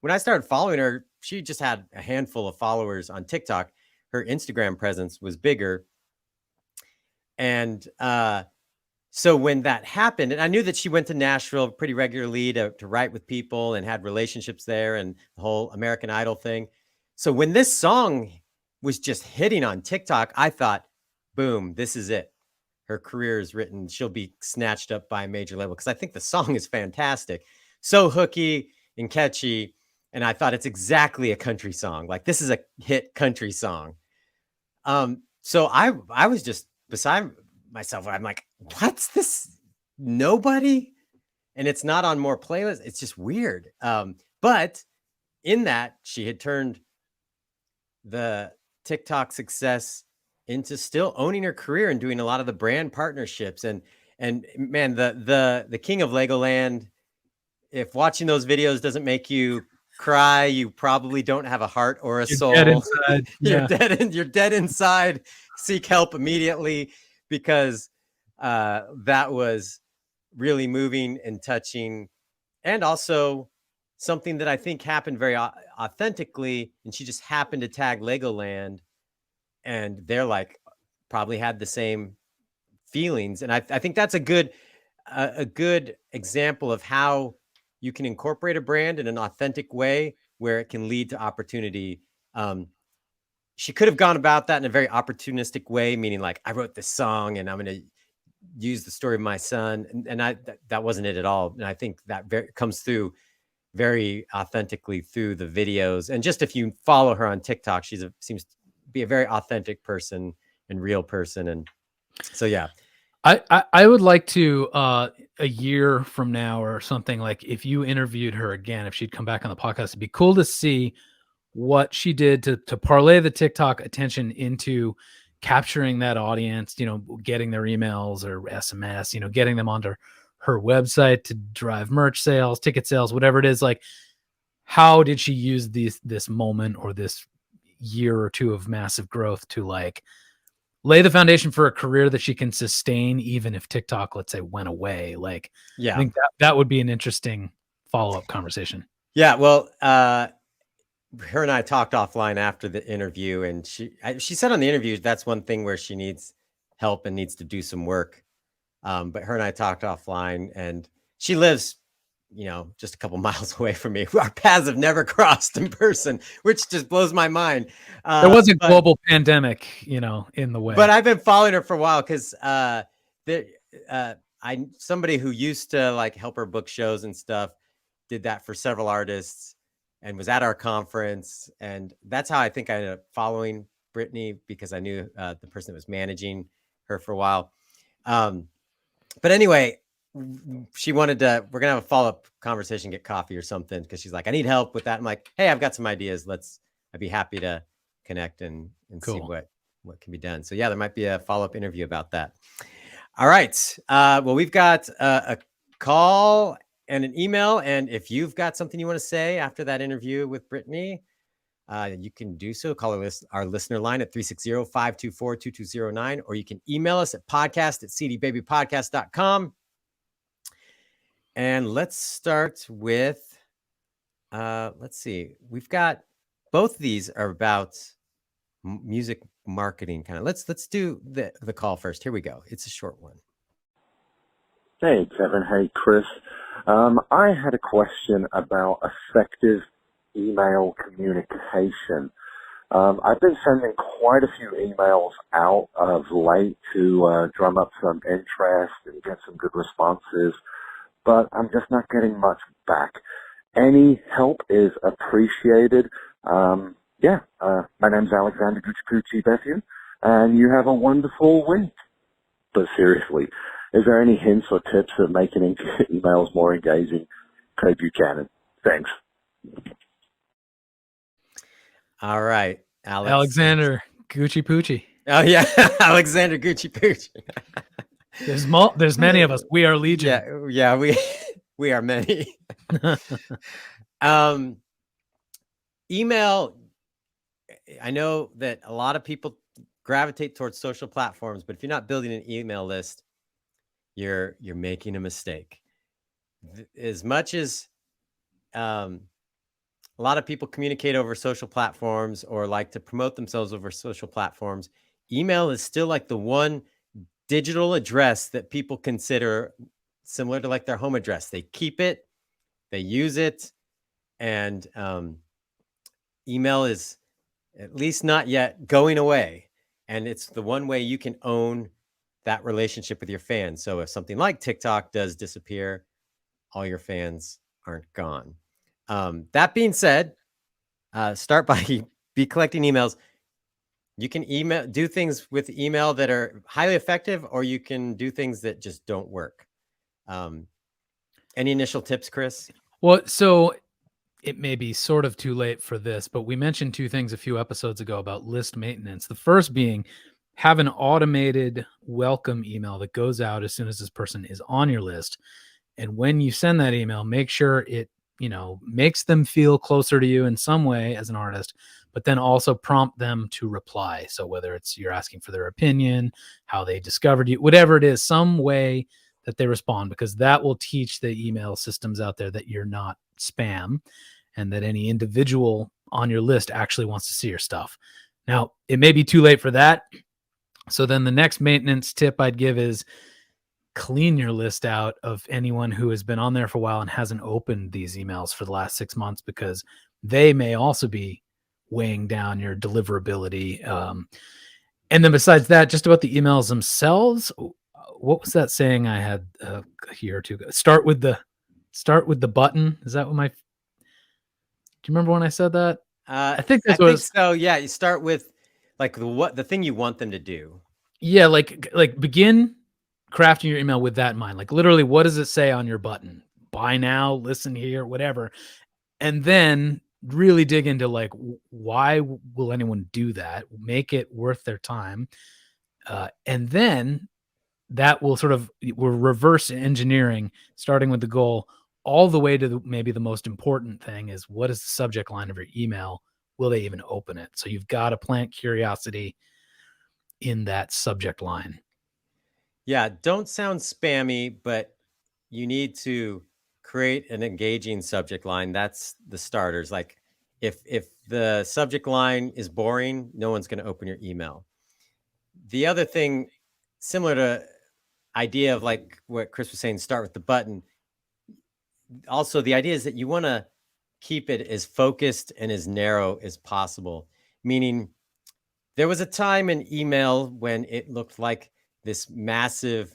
when I started following her, she just had a handful of followers on TikTok. Her Instagram presence was bigger, and so when that happened, and I knew that she went to Nashville pretty regularly to write with people and had relationships there and the whole American Idol thing. So when this song was just hitting on TikTok, I thought, boom, this is it. Her career is written. She'll be snatched up by a major label, because I think the song is fantastic. So hooky and catchy. And I thought it's exactly a country song. Like, this is a hit country song. So I was just beside myself. I'm like, what's this? Nobody? And it's not on more playlists. It's just weird. But in that, she had turned the TikTok success into still owning her career and doing a lot of the brand partnerships. And man, the King of LEGOland, if watching those videos doesn't make you cry, you probably don't have a heart or a soul. Dead inside. You're dead. You're dead inside. Seek help immediately, because that was really moving and touching, and also something that I think happened very authentically. And she just happened to tag LEGOland, and they're like, probably had the same feelings. And I think that's a good example of how you can incorporate a brand in an authentic way where it can lead to opportunity. She could have gone about that in a very opportunistic way, meaning like, I wrote this song and I'm going to use the story of my son. And that wasn't it at all. And I think that comes through very authentically through the videos. And just if you follow her on TikTok, seems to be a very authentic person and real person. And so, yeah. I would like to a year from now or something, like if you interviewed her again, if she'd come back on the podcast, it'd be cool to see what she did to parlay the TikTok attention into capturing that audience, getting their emails or SMS, getting them onto her website to drive merch sales, ticket sales, whatever it is. Like, how did she use this moment or this year or two of massive growth to like lay the foundation for a career that she can sustain, even if TikTok, let's say, went away? Like, yeah, I think that would be an interesting follow-up conversation. Yeah. Well, her and I talked offline after the interview, and she said on the interview, that's one thing where she needs help and needs to do some work. But her and I talked offline, and she lives, just a couple miles away from me. Our paths have never crossed in person, which just blows my mind. There was a global pandemic, in the way. But I've been following her for a while, because somebody who used to like help her book shows and stuff did that for several artists and was at our conference. And that's how I think I ended up following Brittnee, because I knew the person that was managing her for a while. But anyway, we're going to have a follow-up conversation, get coffee or something, because she's like, I need help with that. I'm like, hey, I've got some ideas. I'd be happy to connect and cool. See what can be done. So yeah, there might be a follow-up interview about that. All right. Well, we've got a call and an email. And if you've got something you want to say after that interview with Brittnee, you can do so. Call our listener line at 360-524-2209, or you can email us at podcast@cdbabypodcast.com. And let's start with, let's see. We've got, both of these are about music marketing kind of. Let's do the call first. Here we go. It's a short one. Hey, Kevin. Hey, Chris. I had a question about effective email communication. I've been sending quite a few emails out of late to drum up some interest and get some good responses, but I'm just not getting much back. Any help is appreciated. My name's Alexander Gucci Bethu, and you have a wonderful week. But seriously, is there any hints or tips of making emails more engaging? Craig Buchanan. Thanks. All right, Alex. Alexander Gucci Poochie. Oh yeah, Alexander Gucci Pooch. There's many of us. We are legion. Yeah, we are many. Email. I know that a lot of people gravitate towards social platforms, but if you're not building an email list, you're making a mistake. As much as a lot of people communicate over social platforms or like to promote themselves over social platforms, email is still like the one digital address that people consider similar to like their home address. They keep it, they use it, and email is at least not yet going away. And it's the one way you can own that relationship with your fans. So if something like TikTok does disappear, all your fans aren't gone. That being said, start by be collecting emails. You can do things with email that are highly effective, or you can do things that just don't work. Any initial tips, Chris? Well, so it may be sort of too late for this, but we mentioned two things a few episodes ago about list maintenance. The first being have an automated welcome email that goes out as soon as this person is on your list. And when you send that email, make sure it, makes them feel closer to you in some way as an artist, but then also prompt them to reply. So whether it's you're asking for their opinion, how they discovered you, whatever it is, some way that they respond, because that will teach the email systems out there that you're not spam and that any individual on your list actually wants to see your stuff. Now, it may be too late for that. So then the next maintenance tip I'd give is clean your list out of anyone who has been on there for a while and hasn't opened these emails for the last 6 months, because they may also be weighing down your deliverability. And then besides that, just about the emails themselves, what was that saying I had a year or two ago? Start with the button. Is that what do you remember when I said that? I think so. Yeah, you start with like the thing you want them to do. Yeah, like begin crafting your email with that in mind. Like literally, what does it say on your button? Buy now, listen here, whatever. And then really dig into like, why will anyone do that? Make it worth their time. And then that will we're reverse engineering, starting with the goal all the way to maybe the most important thing is, what is the subject line of your email? Will they even open it? So you've got to plant curiosity in that subject line. Yeah, don't sound spammy, but you need to create an engaging subject line. That's the starters. Like if the subject line is boring, no one's going to open your email. The other thing, similar to idea of like what Chris was saying, start with the button. Also, the idea is that you want to keep it as focused and as narrow as possible. Meaning, there was a time in email when it looked like this massive,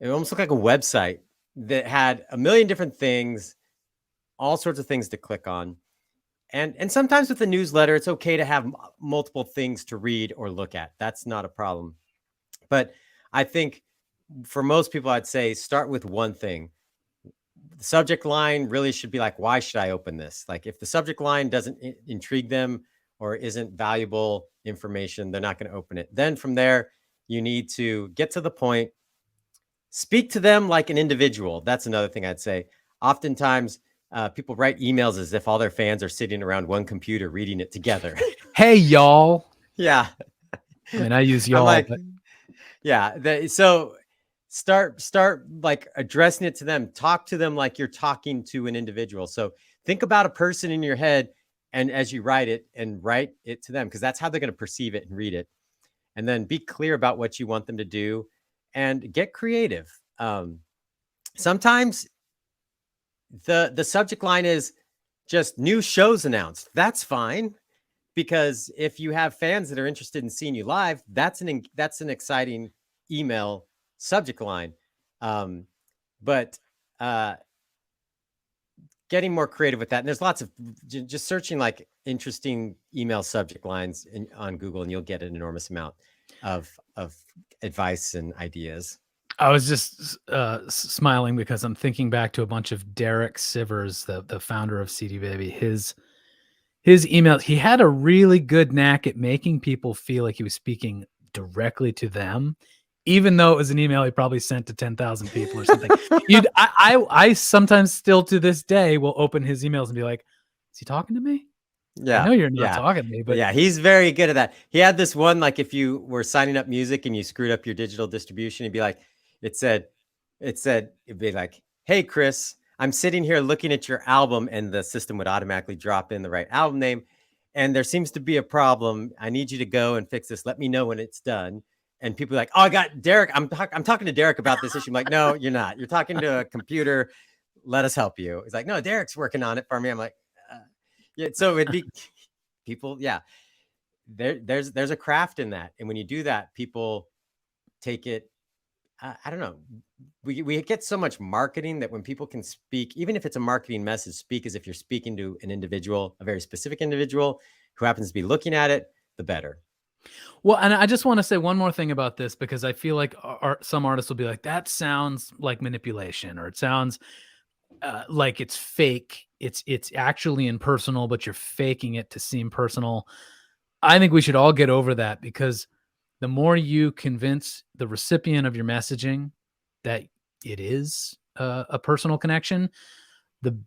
it almost looked like a website that had a million different things, all sorts of things to click on. And sometimes with the newsletter, it's okay to have multiple things to read or look at. That's not a problem. But I think for most people, I'd say start with one thing. The subject line really should be like, why should I open this? Like if the subject line doesn't intrigue them or isn't valuable information, they're not going to open it. Then from there, you need to get to the point, speak to them like an individual. That's another thing I'd say. Oftentimes, people write emails as if all their fans are sitting around one computer reading it together. Hey, y'all. Yeah. I mean, I use y'all. But... Yeah. So start like addressing it to them. Talk to them like you're talking to an individual. So think about a person in your head, and as you write it to them, because that's how they're going to perceive it and read it. And then be clear about what you want them to do and get creative. Sometimes the subject line is just new shows announced. That's fine. because if you have fans that are interested in seeing you live, that's an exciting email subject line. But getting more creative with that, and there's lots of just searching like interesting email subject lines on Google, and you'll get an enormous amount of advice and ideas. I was just smiling because I'm thinking back to a bunch of Derek Sivers, the founder of CD Baby. His emails, he had a really good knack at making people feel like he was speaking directly to them, even though it was an email he probably sent to 10,000 people or something. I sometimes still to this day will open his emails and be like, is he talking to me? Yeah. I know you're not talking to me, but yeah, he's very good at that. He had this one, like if you were signing up music and you screwed up your digital distribution, he'd be like, it'd be like, hey, Chris, I'm sitting here looking at your album, and the system would automatically drop in the right album name. And there seems to be a problem. I need you to go and fix this. Let me know when it's done. And people are like, oh, I got Derek. I'm talking to Derek about this issue. I'm like, no, you're not. You're talking to a computer. Let us help you. He's like, no, Derek's working on it for me. I'm like, yeah. So it'd be people. Yeah. There's a craft in that. And when you do that, people take it. I don't know. We get so much marketing that when people can speak, even if it's a marketing message, speak as if you're speaking to an individual, a very specific individual who happens to be looking at it, the better. Well, and I just want to say one more thing about this, because I feel like some artists will be like, that sounds like manipulation, or it sounds like it's fake. It's actually impersonal, but you're faking it to seem personal. I think we should all get over that, because the more you convince the recipient of your messaging that it is a personal connection, the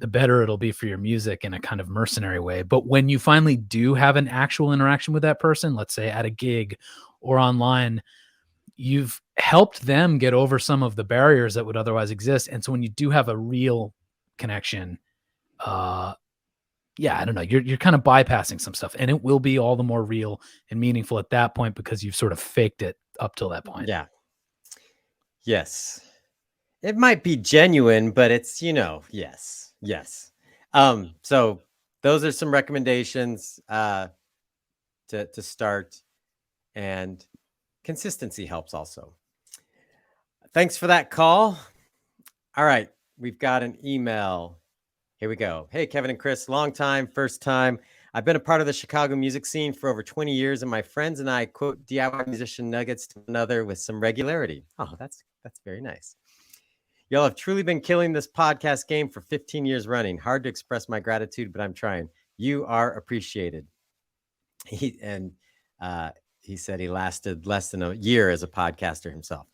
better it'll be for your music in a kind of mercenary way. But when you finally do have an actual interaction with that person, let's say at a gig or online, you've helped them get over some of the barriers that would otherwise exist. And so when you do have a real connection, I don't know, you're kind of bypassing some stuff, and it will be all the more real and meaningful at that point, because you've sort of faked it up till that point. Yeah. Yes. It might be genuine, but it's, yes. So those are some recommendations to start, and consistency helps also. Thanks for that call. All right. We've got an email. Here we go. Hey, Kevin and Chris, long time, first time. I've been a part of the Chicago music scene for over 20 years, and my friends and I quote DIY musician nuggets to another with some regularity. Oh, that's very nice. Y'all have truly been killing this podcast game for 15 years running. Hard to express my gratitude, but I'm trying. You are appreciated. He said he lasted less than a year as a podcaster himself.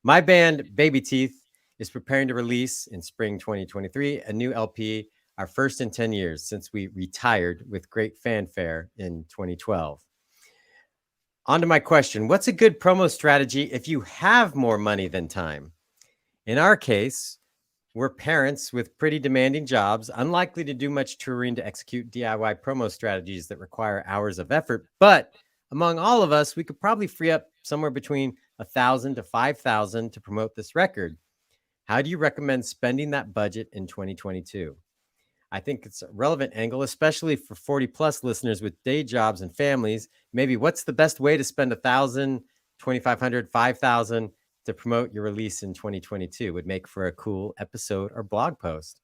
My band, Baby Teeth, is preparing to release in spring 2023 a new LP, our first in 10 years since we retired with great fanfare in 2012. On to my question. What's a good promo strategy if you have more money than time? In our case, we're parents with pretty demanding jobs, unlikely to do much touring to execute DIY promo strategies that require hours of effort. But among all of us, we could probably free up somewhere between $1,000 to $5,000 to promote this record. How do you recommend spending that budget in 2022? I think it's a relevant angle, especially for 40 plus listeners with day jobs and families. Maybe what's the best way to spend $1,000, $2,500, $5,000 to promote your release in 2022 would make for a cool episode or blog post.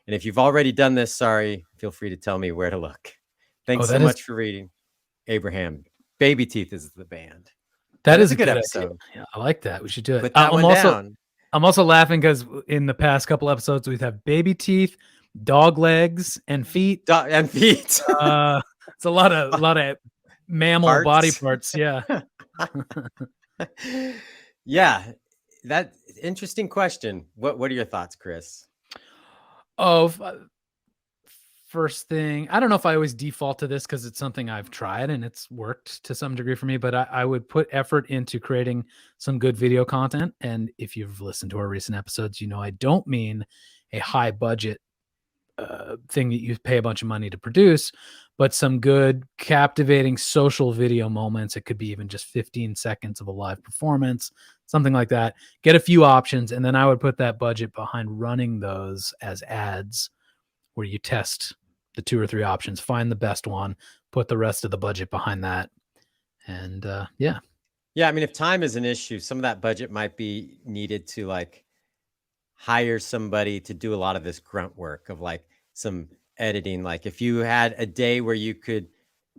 And if you've already done this, sorry, feel free to tell me where to look. Thanks so much for reading. Abraham. Baby Teeth is the band. That is a good episode. Yeah, I like that. We should do it. Put that one down. I'm also laughing because in the past couple episodes, we've had baby teeth, dog legs, and feet. It's a lot of mammal body parts. Yeah. Yeah. That's interesting question. What are your thoughts, Chris? Oh, first thing, I don't know if I always default to this because it's something I've tried and it's worked to some degree for me, but I would put effort into creating some good video content. And if you've listened to our recent episodes, I don't mean a high budget thing that you pay a bunch of money to produce, but some good, captivating social video moments. It could be even just 15 seconds of a live performance, something like that. Get a few options, and then I would put that budget behind running those as ads where you test the 2 or 3 options, find the best one, put the rest of the budget behind that. And yeah. Yeah, I mean, if time is an issue, some of that budget might be needed to like hire somebody to do a lot of this grunt work of like some editing. Like if you had a day where you could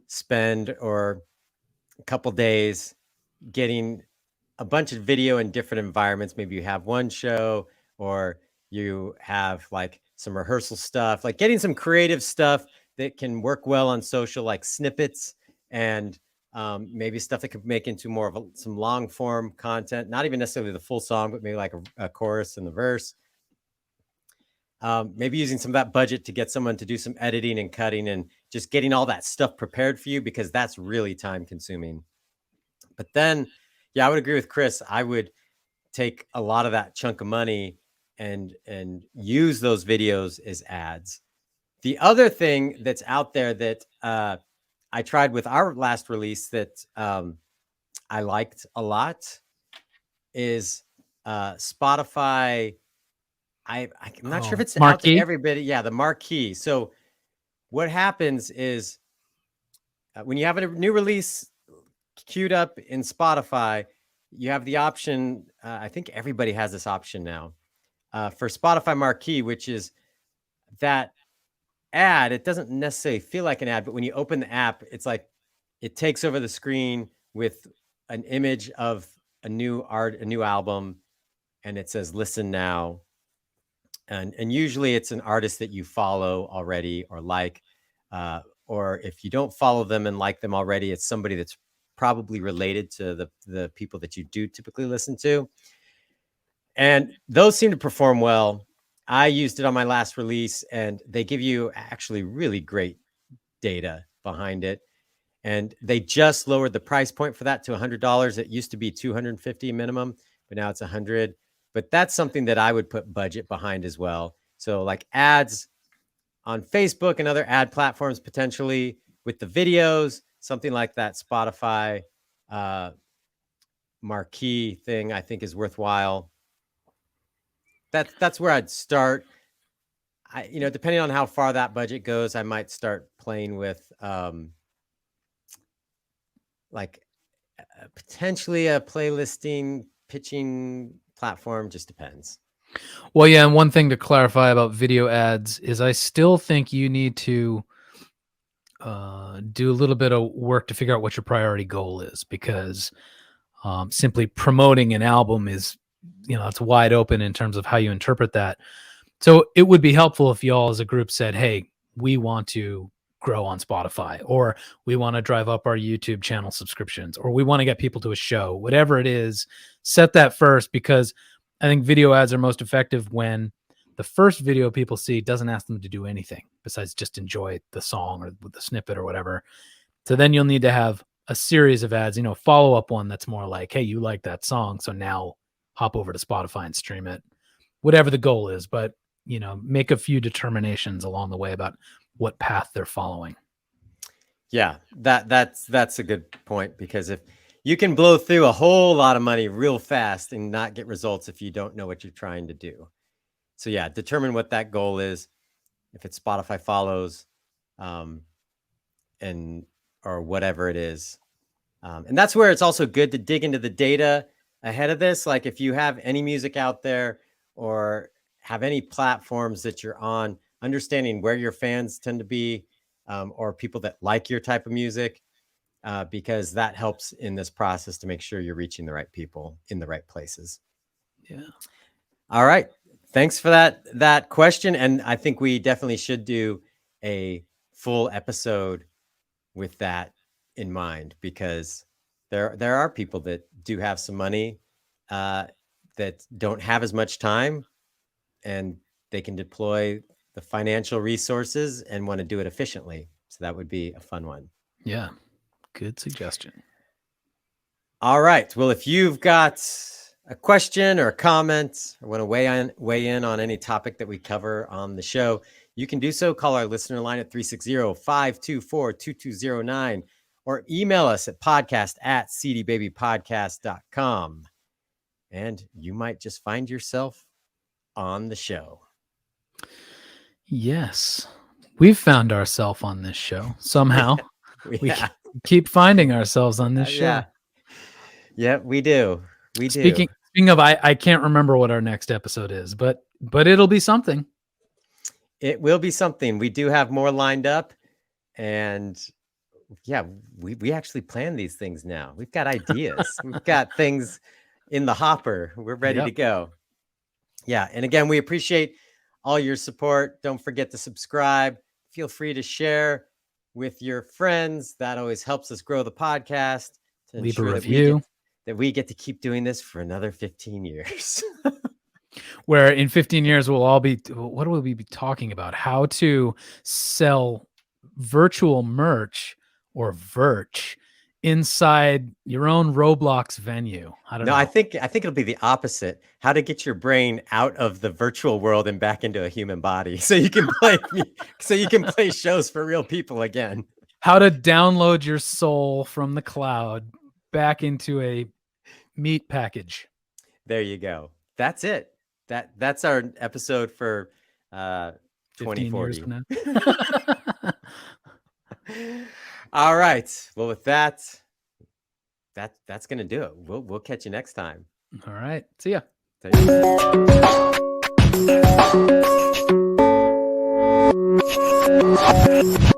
spend or a couple days getting a bunch of video in different environments, maybe you have one show or you have like some rehearsal stuff, like getting some creative stuff that can work well on social, like snippets and maybe stuff that could make into more of some long form content, not even necessarily the full song, but maybe like a chorus and the verse. Maybe using some of that budget to get someone to do some editing and cutting and just getting all that stuff prepared for you, because that's really time consuming. But then, yeah, I would agree with Chris. I would take a lot of that chunk of money and use those videos as ads. The other thing that's out there that I tried with our last release that I liked a lot is Spotify. I'm not sure if it's out to Marquee? everybody. Yeah, the marquee. So what happens is when you have a new release queued up in Spotify, you have the option. I think everybody has this option now for Spotify Marquee, which is that ad. It doesn't necessarily feel like an ad, but when you open the app, it's like it takes over the screen with an image of a new album, and it says "Listen now." And usually it's an artist that you follow already or like, or if you don't follow them and like them already, it's somebody that's probably related to the people that you do typically listen to. And those seem to perform well. I used it on my last release, and they give you actually really great data behind it. And they just lowered the price point for that to $100. It used to be $250 minimum, but now it's $100. But that's something that I would put budget behind as well. So like ads on Facebook and other ad platforms, potentially with the videos, something like that Spotify marquee thing, I think is worthwhile. That's where I'd start. Depending on how far that budget goes, I might start playing with potentially a playlisting, pitching platform. Just depends. Well, yeah, and one thing to clarify about video ads is I still think you need to do a little bit of work to figure out what your priority goal is, because simply promoting an album is, it's wide open in terms of how you interpret that. So it would be helpful if y'all as a group said, hey, we want to grow on Spotify, or we want to drive up our YouTube channel subscriptions, or we want to get people to a show, whatever it is, set that first, because I think video ads are most effective when the first video people see doesn't ask them to do anything besides just enjoy the song or the snippet or whatever. So then you'll need to have a series of ads, follow-up one that's more like, hey, you like that song, so now hop over to Spotify and stream it, whatever the goal is. But, make a few determinations along the way about what path they're following. Yeah, that's a good point, because if you can blow through a whole lot of money real fast and not get results if you don't know what you're trying to do. So yeah, determine what that goal is. If it's Spotify follows, or whatever it is. And that's where it's also good to dig into the data ahead of this. Like if you have any music out there or have any platforms that you're on, understanding where your fans tend to be, or people that like your type of music, because that helps in this process to make sure you're reaching the right people in the right places. Yeah. All right. Thanks for that question. And I think we definitely should do a full episode with that in mind, because there are people that do have some money that don't have as much time, and they can deploy the financial resources and want to do it efficiently. So that would be a fun one. Yeah. Good suggestion. All right. Well, if you've got a question or a comment, or want to weigh in on any topic that we cover on the show, you can do so. Call our listener line at 360-524-2209, or email us at podcast@cdbabypodcast.com. And you might just find yourself on the show. Yes. We've found ourselves on this show somehow. We Yeah. keep finding ourselves on this show. Yeah. Yeah, we do. We do. Speaking of, I can't remember what our next episode is, but it'll be something. It will be something. We do have more lined up, and yeah, we actually plan these things now. We've got ideas. We've got things in the hopper. We're ready to go. Yeah, and again, we appreciate all your support. Don't forget to subscribe. Feel free to share with your friends. That always helps us grow the podcast. To Leave a ensure review. that we get to keep doing this for another 15 years. Where in 15 years we'll all be, what will we be talking about? How to sell virtual merch or virch inside your own Roblox venue. I don't know. I think it'll be the opposite. How to get your brain out of the virtual world and back into a human body, so you can play shows for real people again. How to download your soul from the cloud back into a meat package. There you go. That's it. That's our episode for 2040. From now. All right. Well, with that's gonna do it. We'll catch you next time. All right. See ya. Take care.